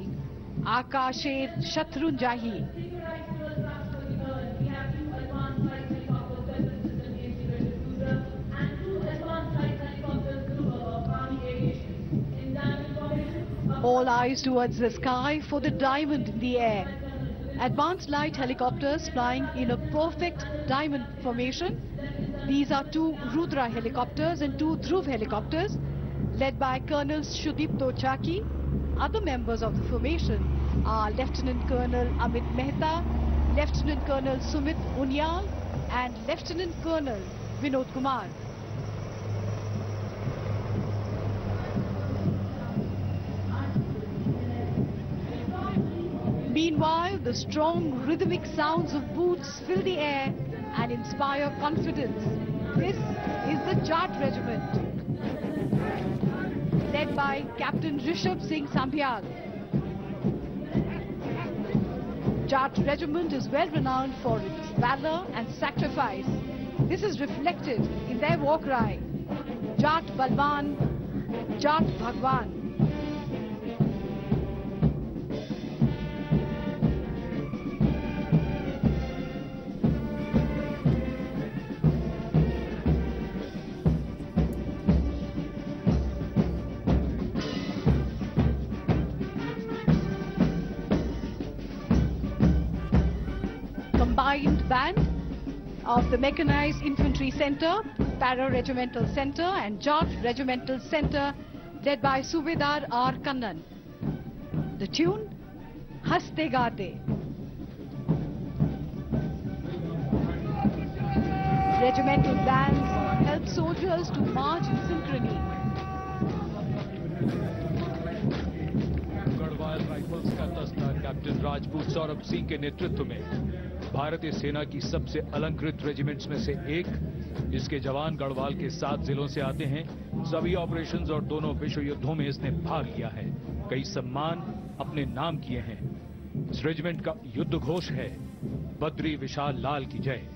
Akasher Shatrun Jahi. All eyes towards the sky for the diamond in the air. Advanced light helicopters flying in a perfect diamond formation. These are 2 Rudra helicopters and 2 Dhruv helicopters, led by Colonel Shudip Tochaki. Other members of the formation are Lieutenant Colonel Amit Mehta, Lieutenant Colonel Sumit Unyal, and Lieutenant Colonel Vinod Kumar. Meanwhile, the strong rhythmic sounds of boots fill the air and inspire confidence. This is the Jat Regiment, led by Captain Rishabh Singh Sambyal. Jat Regiment is well renowned for its valor and sacrifice. This is reflected in their war cry, Jat Balwan, Jat Bhagwan. Combined band of the Mechanized Infantry Center, Para-Regimental Center and Jat Regimental Center, led by Subedar R. Kannan. The tune, Haste Gaate. Regimental bands help soldiers to march in synchrony. Garhwal rifles का दस्ता कैप्टन राजपूत सौरभ सिंह के नेतृत्व में भारतीय सेना की सबसे अलंकृत रेजिमेंट्स में से एक, जिसके जवान गढ़वाल के 7 जिलों से आते हैं। सभी ऑपरेशंस और दोनों विश्व युद्धों में इसने भाग लिया है, कई सम्मान अपने नाम किए हैं। इस रेजिमेंट का युद्ध घोष है, बद्री विशाल लाल की जय।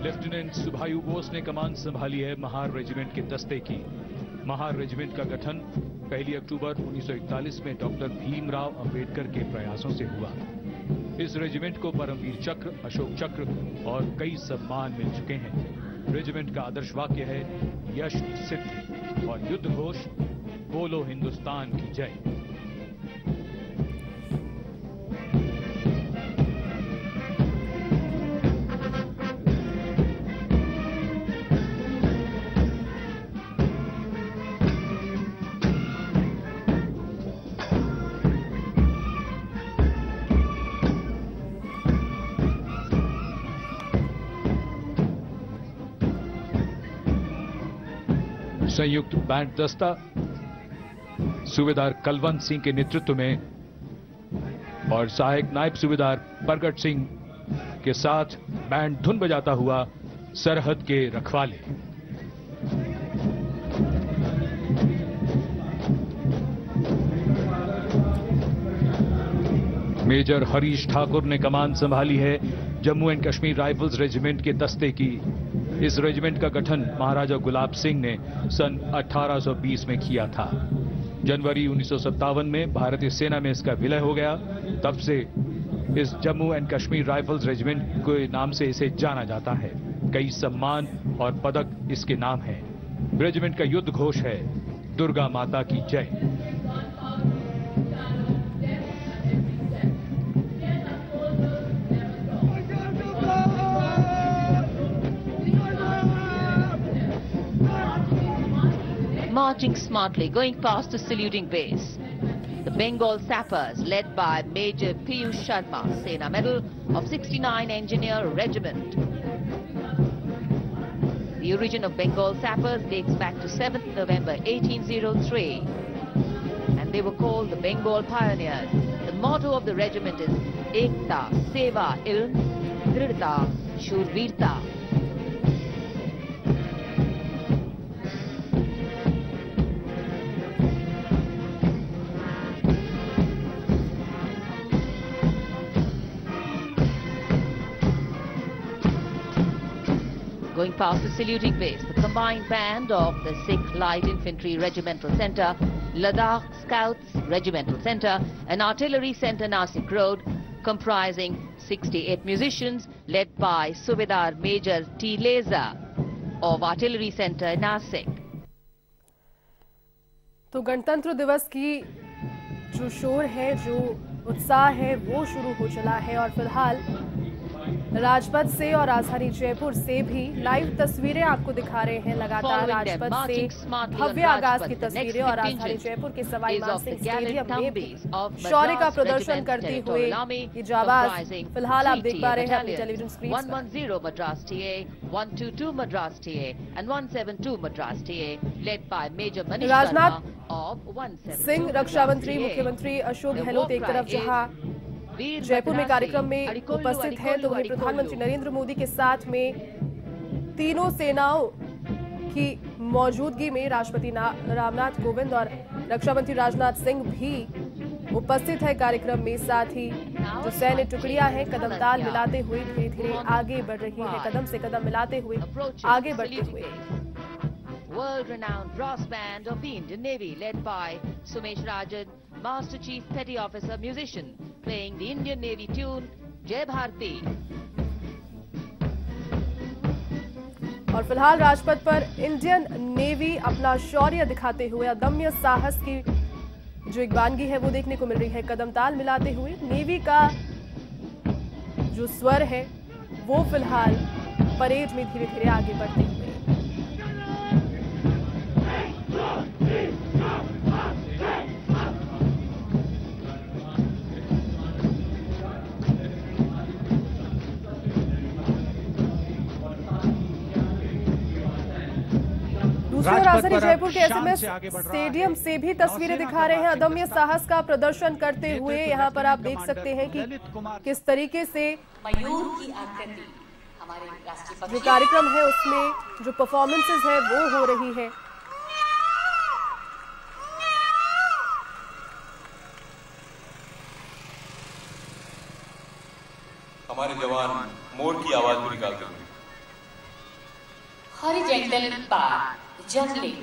लेफ्टिनेंट सुभायु बोस ने कमान संभाली है महार रेजिमेंट के दस्ते की। महार रेजिमेंट का गठन 1 अक्टूबर 1941 में डॉक्टर भीमराव अंबेडकर के प्रयासों से हुआ। इस रेजिमेंट को परमवीर चक्र, अशोक चक्र और कई सम्मान मिल चुके हैं। रेजिमेंट का आदर्श वाक्य है यश सिद्धि और युद्ध घोष बोलो हिंदुस्तान की जय। संयुक्त बैंड दस्ता सूबेदार कलवंत सिंह के नेतृत्व में और सहायक नायब सूबेदार प्रगट सिंह के साथ बैंड धुन बजाता हुआ सरहद के रखवाले। मेजर हरीश ठाकुर ने कमान संभाली है Jammu and Kashmir rifles regiment के दस्ते की। इस रेजिमेंट का गठन महाराजा गुलाब सिंह ने सन 1820 में किया था। जनवरी 1957 में भारतीय सेना में इसका विलय हो गया। तब से इस Jammu and Kashmir rifles regiment के नाम से इसे जाना जाता है। कई सम्मान और पदक इसके नाम हैं। रेजिमेंट का युद्ध घोष है दुर्गा माता की जय। Marching smartly, going past the saluting base. The Bengal Sappers, led by Major Piyush Sharma, Sena Medal of 69 Engineer Regiment. The origin of Bengal Sappers dates back to 7th November 1803. And they were called the Bengal Pioneers. The motto of the regiment is Ekta, Seva, Ilm, Dridhta, Shurvirta. Going past the saluting base, the combined band of the Sikh Light Infantry Regimental Centre, Ladakh Scouts Regimental Centre and Artillery Centre Nasik Road, comprising 68 musicians led by Subedar Major T. Leza of Artillery Centre Nasik. तो गणतंत्र दिवस की जो शोर है, जो उत्साह है, वो शुरू हो चला है और फिलहाल राजपथ से और राजधानी जयपुर से भी लाइव तस्वीरें आपको दिखा रहे हैं। लगातार राजपथ से भव्य आगाज की तस्वीरें और राजधानी जयपुर के सवाई मानसिंह स्टेडियम में भी शौर्य का प्रदर्शन करते हुए ये जाबाज फिलहाल आप देख पा रहे हैं अपनी टेलीविजन स्क्रीन पर। 110 Madras TA, 122 Madras TA and 172 Madras TA, led by Major Manish Rajnath of 172 Singh, रक्षा मंत्री, मुख्यमंत्री अशोक गहलोत एक तरफ जहां जयपुर में कार्यक्रम में उपस्थित हैं, तो वहीं प्रधानमंत्री नरेंद्र मोदी के साथ में तीनों सेनाओं की मौजूदगी में राष्ट्रपति रामनाथ कोविंद और रक्षा मंत्री राजनाथ सिंह भी उपस्थित है कार्यक्रम में। साथ ही जो सैन्य टुकड़ियां हैं कदम ताल मिलाते हुए धीरे धीरे आगे बढ़ रही है, कदम से कदम मिलाते हुए आगे बढ़ते हुए। World-renowned brass band of the Indian Navy, led by Sumesh Rajan, Master Chief Petty Officer Musician, playing the Indian Navy tune Jai Bharati. और फिलहाल राजपथ पर इंडियन नेवी अपना शौर्य दिखाते हुए अदम्य साहस की जो एक वानगी है वो देखने को मिल रही है। कदम ताल मिलाते हुए नेवी का जो स्वर है वो फिलहाल परेड में धीरे धीरे आगे बढ़ते हुए। दूसरी ओर राजधानी जयपुर के एसएमएस स्टेडियम से भी तस्वीरें दिखा रहे हैं अदम्य साहस का प्रदर्शन करते हुए। यहाँ पर आप देख सकते हैं कि किस तरीके से मयूर की आकृति हमारे राष्ट्रीय जो कार्यक्रम है उसमें जो परफॉर्मेंसेस है वो हो रही है। हमारे जवान मोर की आवाज भी निकालते हैं। हॉरिजॉन्टल पार जंगलिंग,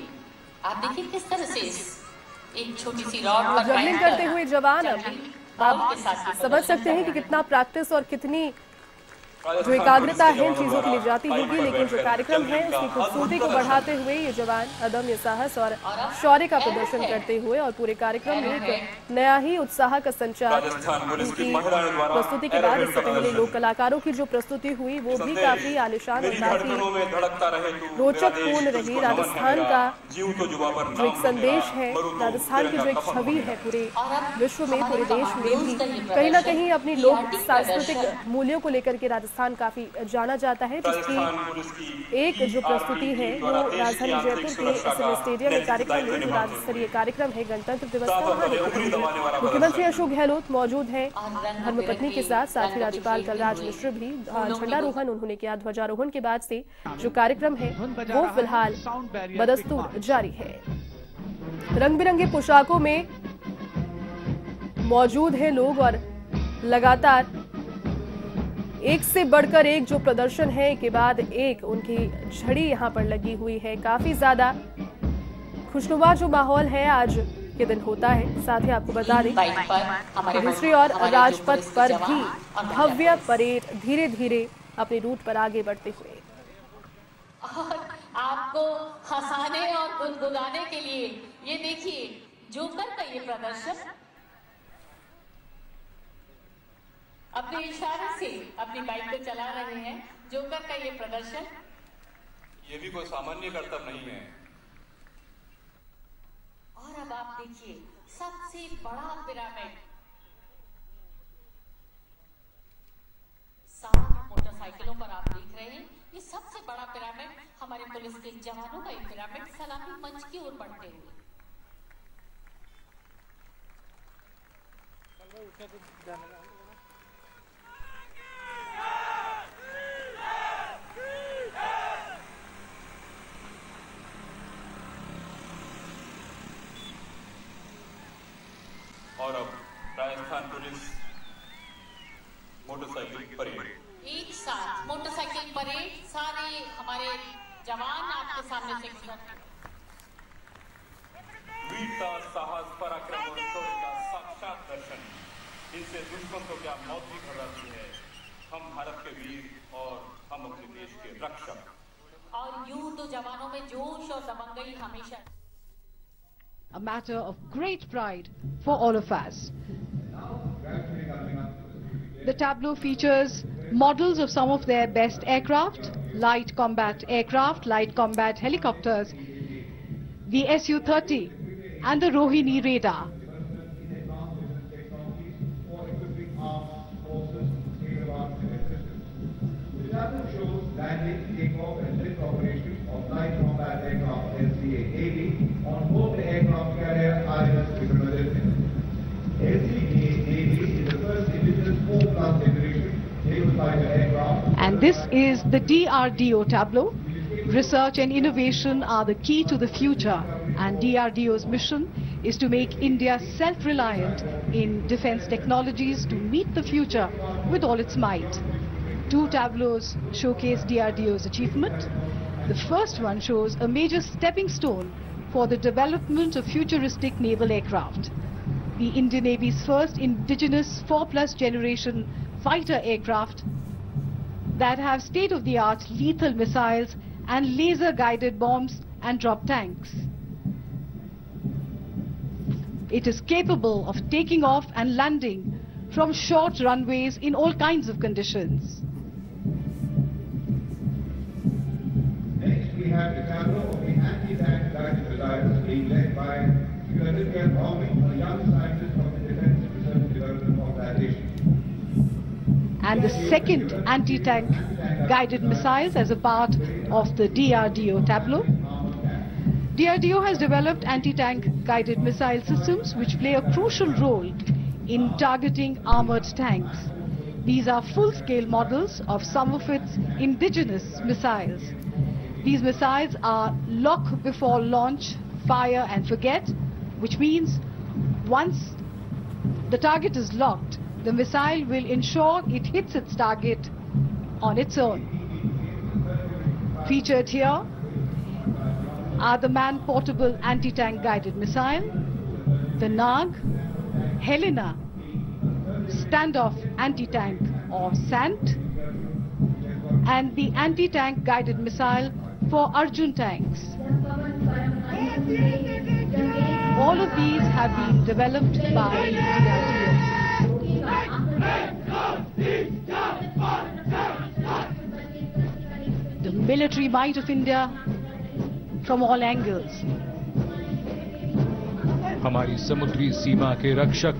आप देखिए किस तरह से एक छोटी सी रॉड पर जंगलिंग करते हुए जवान आप समझ सकते हैं कि कितना प्रैक्टिस और कितनी जो एकाग्रता है इन चीजों के लिए जाती होगी, लेकिन जो कार्यक्रम है उसकी खूबसूरती को बढ़ाते हुए ये जवान अदम्य साहस और शौर्य का प्रदर्शन करते हुए और पूरे कार्यक्रम में एक नया ही उत्साह का संचार उनकी प्रस्तुति के बाद। इससे पहले लोक कलाकारों की जो प्रस्तुति हुई वो भी काफी आलिशान और काफी रोचक पूर्ण रही। राजस्थान का जो एक संदेश है, राजस्थान की जो एक छवि है पूरे विश्व में, पूरे देश में भी कहीं ना कहीं अपनी लोक सांस्कृतिक मूल्यों को लेकर के राजस्थान राजस्थान काफी जाना जाता है, जिसकी एक जो प्रस्तुति है वो राजधानी जयपुर के एसएम स्टेडियम में कार्यक्रम में जो राज्य स्तरीय कार्यक्रम है गणतंत्र दिवस का, वहां देखी गई। मुख्यमंत्री अशोक गहलोत मौजूद हैं धर्मपत्नी के साथ ही राज्यपाल कलराज मिश्र भी झंडारोहण उन्होंने किया। ध्वजारोहण के बाद से जो कार्यक्रम है वो फिलहाल बदस्तूर जारी है। रंग बिरंगे पोशाकों में मौजूद हैं लोग और लगातार एक से बढ़कर एक जो प्रदर्शन है के बाद एक उनकी झड़ी यहां पर लगी हुई है। काफी ज्यादा खुशनुमा जो माहौल है आज के दिन होता है। साथ ही आपको बता दें दूसरी ओर राजपथ पर भी भव्य परेड धीरे धीरे अपने रूट पर आगे बढ़ते हुए और आपको हंसाने और गुनगुनाने के लिए ये देखिए जोकर का ये प्रदर्शन अपने इशारे से अपनी बाइक को चला रहे हैं। जोकर का ये प्रदर्शन ये भी कोई सामान्य कर्तव्य नहीं है। और अब आप देखिए सबसे बड़ा पिरामिड 7 मोटरसाइकिलों पर आप देख रहे हैं। ये सबसे बड़ा पिरामिड हमारे पुलिस के जवानों का ये पिरामिड सलामी मंच की ओर बढ़ते हुए और अब राजस्थान पुलिस मोटरसाइकिल परेड। एक साथ मोटरसाइकिल परेड सारे हमारे जवान आपके सामने से गुजरते हैं। वीरता, साहस, पराक्रम और शौर्य का साक्षात दर्शन। इनसे दुश्मन को क्या मौत भी घबराती है। हम भारत के वीर और हम अपने देश के रक्षक। और यूं तो जवानों में जोश और दबंगई हमेशा a matter of great pride for all of us. The tableau features models of some of their best aircraft, light combat aircraft, light combat helicopters, the Su-30 and the Rohini radar. The tableau shows landing, takeoff and lift operations of light combat aircraft LCA-80 on board the aircraft carrier INS Vikramaditya. LCA-80 is the first indigenous 4-class generation naval fighter aircraft. And this is the DRDO tableau. Research and innovation are the key to the future, and DRDO's mission is to make India self-reliant in defense technologies to meet the future with all its might. 2 tableaus showcase DRDO's achievement. The first one shows a major stepping stone for the development of futuristic naval aircraft. The Indian Navy's first indigenous 4+ generation fighter aircraft that have state-of-the-art lethal missiles and laser-guided bombs and drop tanks. It is capable of taking off and landing from short runways in all kinds of conditions. Next, we have the tableau of the anti-tank guided missiles being led by United Army, a young scientist from the Defense Research and Development Organization. And the second anti-tank guided missiles as a part of the DRDO tableau. DRDO has developed anti-tank guided missile systems which play a crucial role in targeting armored tanks. These are full-scale models of some of its indigenous missiles. These missiles are lock before launch, fire and forget, which means once the target is locked, the missile will ensure it hits its target on its own. Featured here are the man-portable anti-tank guided missile, the Nag, Helena, standoff anti-tank or SANT, and the anti-tank guided missile for Arjun tanks. All of these have been developed by DRDO. The military might of India from all angles. हमारी समुद्री सीमा के रक्षक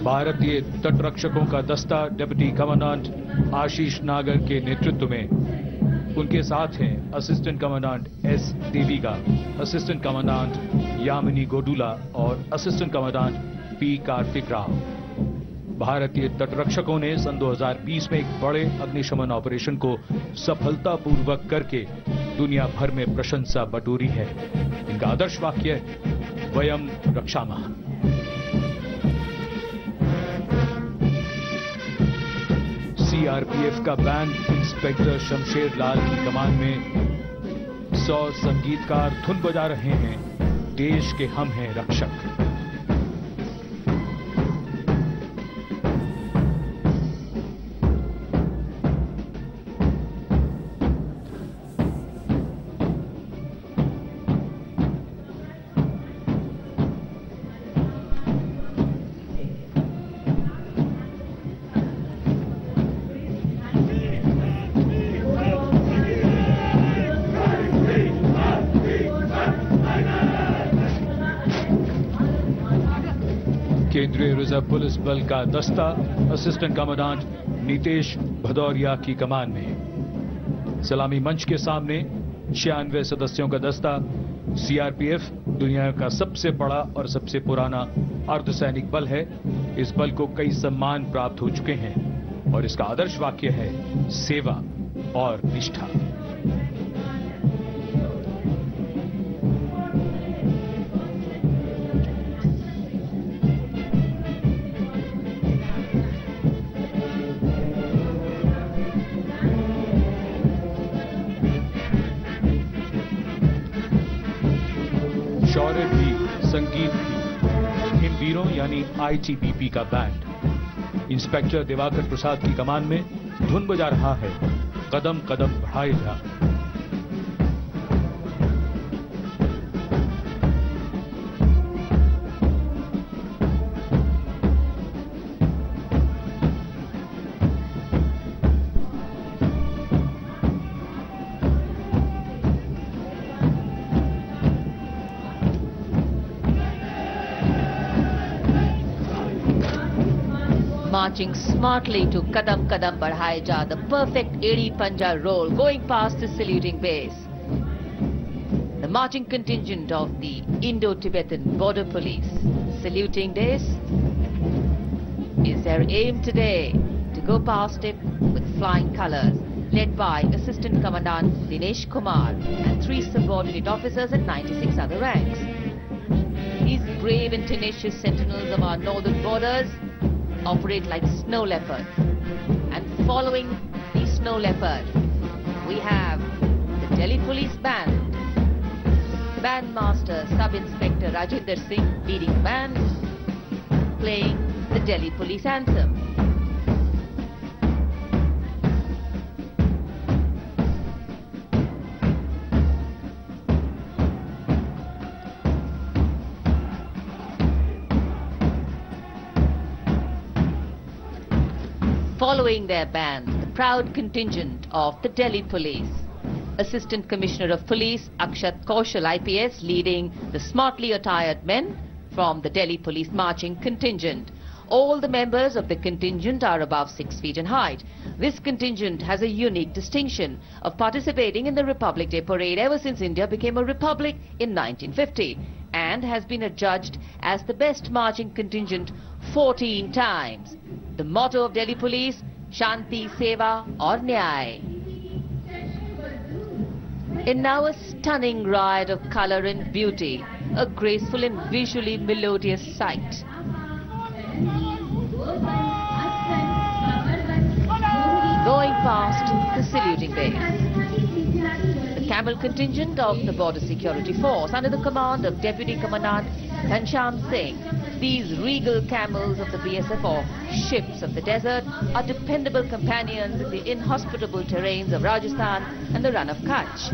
भारतीय तटरक्षकों का दस्ता डिप्टी कमांडेंट आशीष नागर के नेतृत्व में, उनके साथ हैं assistant commandant S Deviga, assistant commandant Yamini Godula और assistant commandant P Karthik Rao. भारतीय तटरक्षकों ने सन 2020 में एक बड़े अग्निशमन ऑपरेशन को सफलतापूर्वक करके दुनिया भर में प्रशंसा बटोरी है। इनका आदर्श वाक्य वयम रक्षामः। सीआरपीएफ का बैंड इंस्पेक्टर शमशेर लाल की कमान में 100 संगीतकार धुन बजा रहे हैं, देश के हम हैं रक्षक। केंद्रीय रिजर्व पुलिस बल का दस्ता असिस्टेंट कमांडेंट नीतेश भदौरिया की कमान में। सलामी मंच के सामने 96 सदस्यों का दस्ता सीआरपीएफ दुनिया का सबसे बड़ा और सबसे पुराना अर्धसैनिक बल है। इस बल को कई सम्मान प्राप्त हो चुके हैं और इसका आदर्श वाक्य है सेवा और निष्ठा। शौर्य भी, संगीत भी, इन वीरों यानी आईटीबीपी का बैंड इंस्पेक्टर दिवाकर प्रसाद की कमान में धुन बजा रहा है, कदम कदम बढ़ाए जा। Marching smartly to Kadam Kadam Badhaye Ja, the perfect 80 Panja roll going past the saluting base. The marching contingent of the Indo-Tibetan Border Police saluting this is their aim today to go past it with flying colors, led by Assistant Commandant Dinesh Kumar and 3 subordinate officers and 96 other ranks. These brave and tenacious sentinels of our northern borders operate like snow leopards, and following the snow leopard we have the Delhi Police Band. Bandmaster Sub-Inspector Rajinder Singh leading the band, playing the Delhi Police Anthem. Following their band, the proud contingent of the Delhi Police. Assistant Commissioner of Police Akshat Kaushal IPS leading the smartly attired men from the Delhi Police marching contingent. All the members of the contingent are above 6 feet in height. This contingent has a unique distinction of participating in the Republic Day Parade ever since India became a republic in 1950 and has been adjudged as the best marching contingent 14 times. The motto of Delhi Police, Shanti, Seva aur Nyay. And now a stunning riot of color and beauty, a graceful and visually melodious sight. Going past the saluting base. The camel contingent of the Border Security Force under the command of Deputy Commandant Ghanshyam Singh. These regal camels of the BSF, or ships of the desert, are dependable companions in the inhospitable terrains of Rajasthan and the Run of Kutch.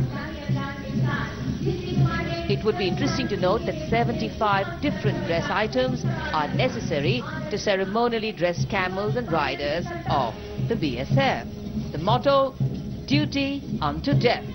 It would be interesting to note that 75 different dress items are necessary to ceremonially dress camels and riders of the BSF. The motto, duty unto death.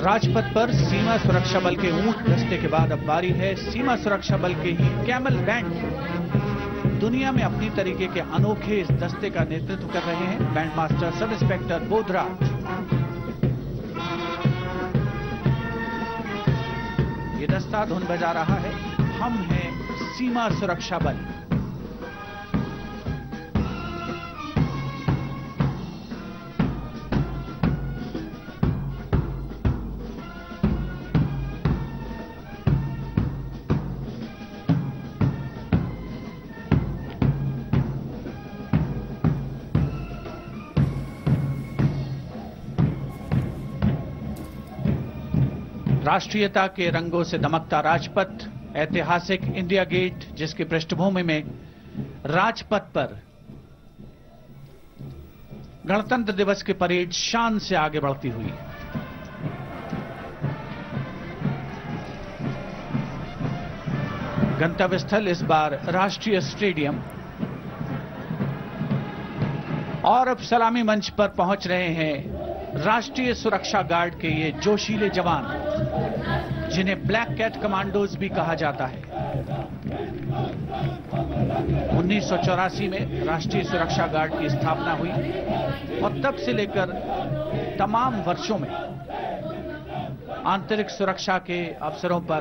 Rajpath पर सीमा सुरक्षा बल के ऊंट दस्ते के बाद अब बारी है सीमा सुरक्षा बल के ही कैमल बैंड। दुनिया में अपनी तरीके के अनोखे इस दस्ते का नेतृत्व कर रहे हैं band master sub inspector Bodhraj. ये दस्ता धुन बजा रहा है, हम हैं सीमा सुरक्षा बल। राष्ट्रीयता के रंगों से दमकता राजपथ, ऐतिहासिक इंडिया गेट जिसकी पृष्ठभूमि में राजपथ पर गणतंत्र दिवस की परेड शान से आगे बढ़ती हुई। गंतव्य स्थल इस बार राष्ट्रीय स्टेडियम और अब सलामी मंच पर पहुंच रहे हैं राष्ट्रीय सुरक्षा गार्ड के ये जोशीले जवान जिन्हें ब्लैक कैट कमांडोज भी कहा जाता है। 1984 में राष्ट्रीय सुरक्षा गार्ड की स्थापना हुई और तब से लेकर तमाम वर्षों में आंतरिक सुरक्षा के अवसरों पर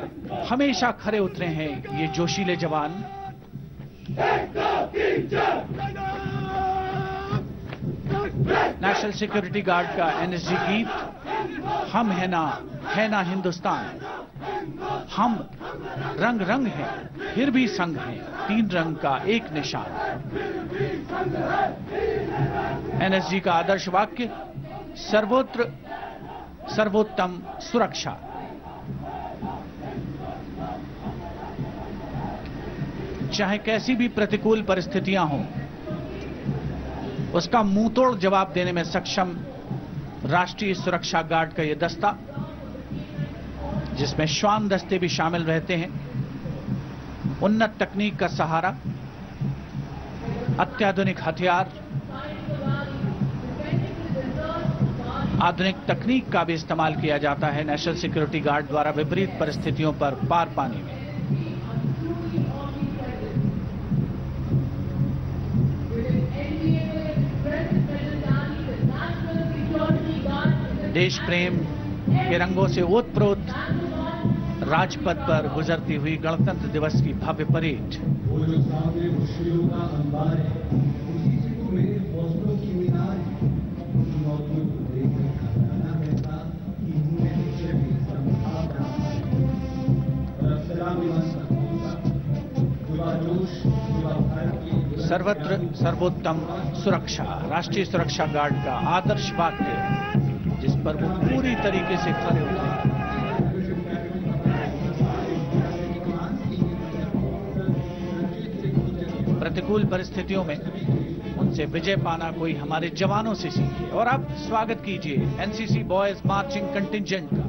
हमेशा खरे उतरे हैं ये जोशीले जवान। नेशनल सिक्योरिटी गार्ड का एनएसजी गीत, हम है ना हिंदुस्तान, हम रंग रंग हैं फिर भी संग हैं, तीन रंग का एक निशान। एनएसजी का आदर्श वाक्य, सर्वोत्तम सुरक्षा। चाहे कैसी भी प्रतिकूल परिस्थितियां हों, उसका मुंहतोड़ जवाब देने में सक्षम राष्ट्रीय सुरक्षा गार्ड का यह दस्ता, जिसमें श्वान दस्ते भी शामिल रहते हैं, उन्नत तकनीक का सहारा, अत्याधुनिक हथियार, आधुनिक तकनीक का भी इस्तेमाल किया जाता है नेशनल सिक्योरिटी गार्ड द्वारा विपरीत परिस्थितियों पर पार पाने में। देश प्रेम के रंगों से ओतप्रोत राजपथ पर गुजरती हुई गणतंत्र दिवस की भव्य परेड। वो जो सामने मुश्किलों का अंबार है, उसी से तो मेरे हौसलों की मीनार है। चुनौतियों को देखकर घबराना रहता कि उनमें मुझे भी संभावना है। और अब सलामी मंच होगा, युवा जोश, युवा भारत की सर्वत्र सर्वोत्तम सुरक्षा, राष्ट्रीय सुरक्षा गार्ड का आदर्श वाक्य, जिस पर वो पूरी तरीके से खरे उतरे। प्रतिकूल परिस्थितियों में उनसे विजय पाना कोई हमारे जवानों से सीखे। और अब स्वागत कीजिए एनसीसी बॉयज मार्चिंग कंटिंजेंट का।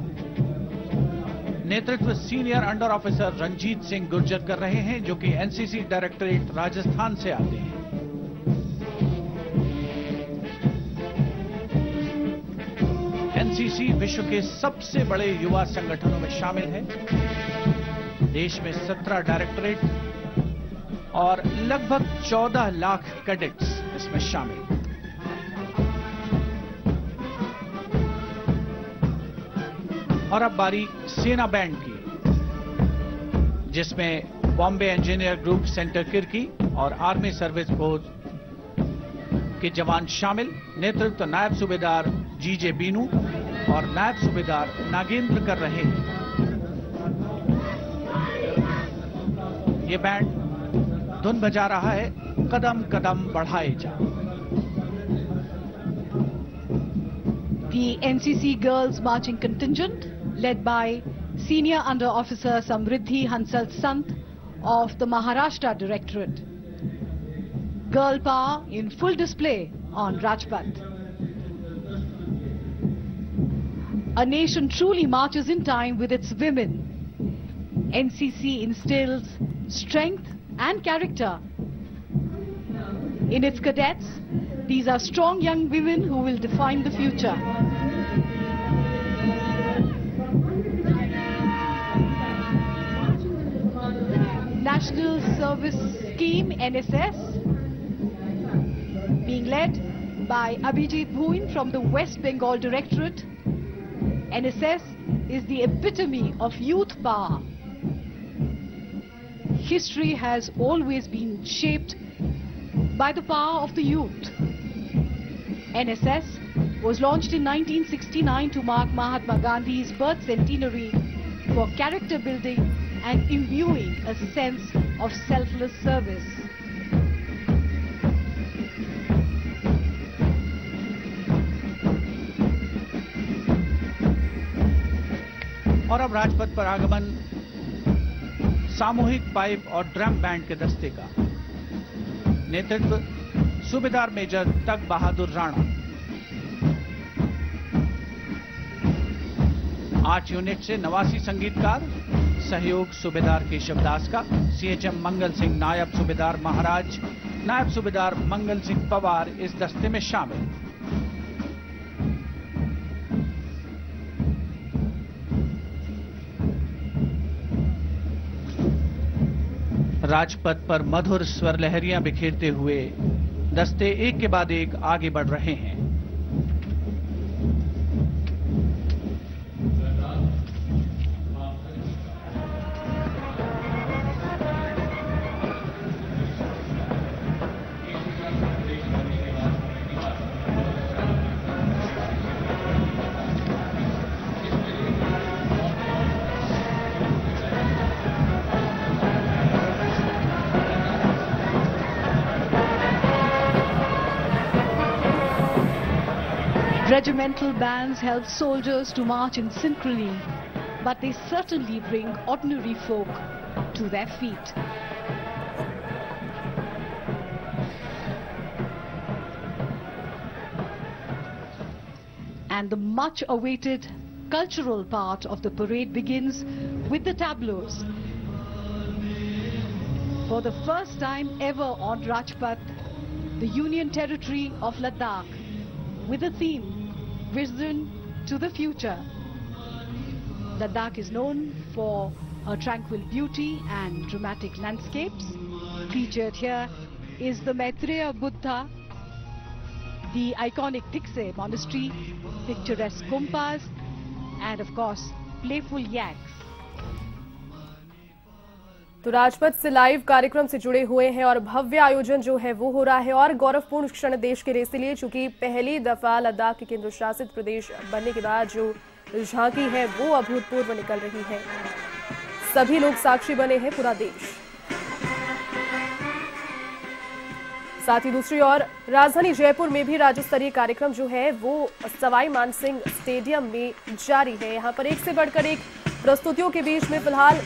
नेतृत्व senior under officer Ranjit Singh Gurjar कर रहे हैं, जो कि एनसीसी डायरेक्टरेट राजस्थान से आते हैं। एनसीसी विश्व के सबसे बड़े युवा संगठनों में शामिल है। देश में 17 डायरेक्टरेट और लगभग 14 लाख कैडेट्स इसमें शामिल। और अब बारी सेना बैंड की, जिसमें Bombay engineer group centre Kirkee और आर्मी सर्विस कोर के जवान शामिल। नेतृत्व नायब सूबेदार जीजे बीनू और नायब सूबेदार नागेंद्र कर रहे हैं। ये बैंड धुन बजा रहा है, कदम कदम बढ़ाए जा। The NCC Girls Marching Contingent, led by Senior Under Officer Samriddhi Hansal Sant of the Maharashtra Directorate. Girl power in full display on Rajpath. A nation truly marches in time with its women. NCC instills strength and character in its cadets. These are strong young women who will define the future. Service Scheme NSS, being led by Abhijit Bhuin from the West Bengal Directorate. NSS is the epitome of youth power. History has always been shaped by the power of the youth. NSS was launched in 1969 to mark Mahatma Gandhi's birth centenary for character building and imbuing a sense of selfless service. और अब राजपथ पर आगमन सामूहिक पाइप और ड्रम बैंड के दस्ते का। नेतृत्व सूबेदार मेजर तग बहादुर राणा। 8 यूनिट से 89 संगीतकार। सहयोग सूबेदार केशवदास का। CHM मंगल सिंह, नायब सूबेदार महाराज, नायब सूबेदार मंगल सिंह पवार इस दस्ते में शामिल। राजपथ पर मधुर स्वर लहरियां बिखेरते हुए दस्ते एक के बाद एक आगे बढ़ रहे हैं। Regimental bands help soldiers to march in synchrony, but they certainly bring ordinary folk to their feet. And the much awaited cultural part of the parade begins with the tableaus. For the first time ever on Rajpath, the Union Territory of Ladakh, with a theme, Vision to the Future. Ladakh is known for her tranquil beauty and dramatic landscapes. Featured here is the Maitreya Buddha, the iconic Dikse Monastery, picturesque Gompas, and of course, playful yaks. तो राजपथ से लाइव कार्यक्रम से जुड़े हुए हैं और भव्य आयोजन जो है वो हो रहा है और गौरवपूर्ण क्षण देश के लिए, इसलिए चूंकि पहली दफा लद्दाख के केंद्र शासित प्रदेश बनने के बाद जो झांकी है वो अभूतपूर्व निकल रही है। सभी लोग साक्षी बने हैं, पूरा देश। साथ ही दूसरी ओर राजधानी जयपुर में भी राज्य स्तरीय कार्यक्रम जो है वो सवाई मानसिंह स्टेडियम में जारी है। यहाँ पर एक से बढ़कर एक प्रस्तुतियों के बीच में फिलहाल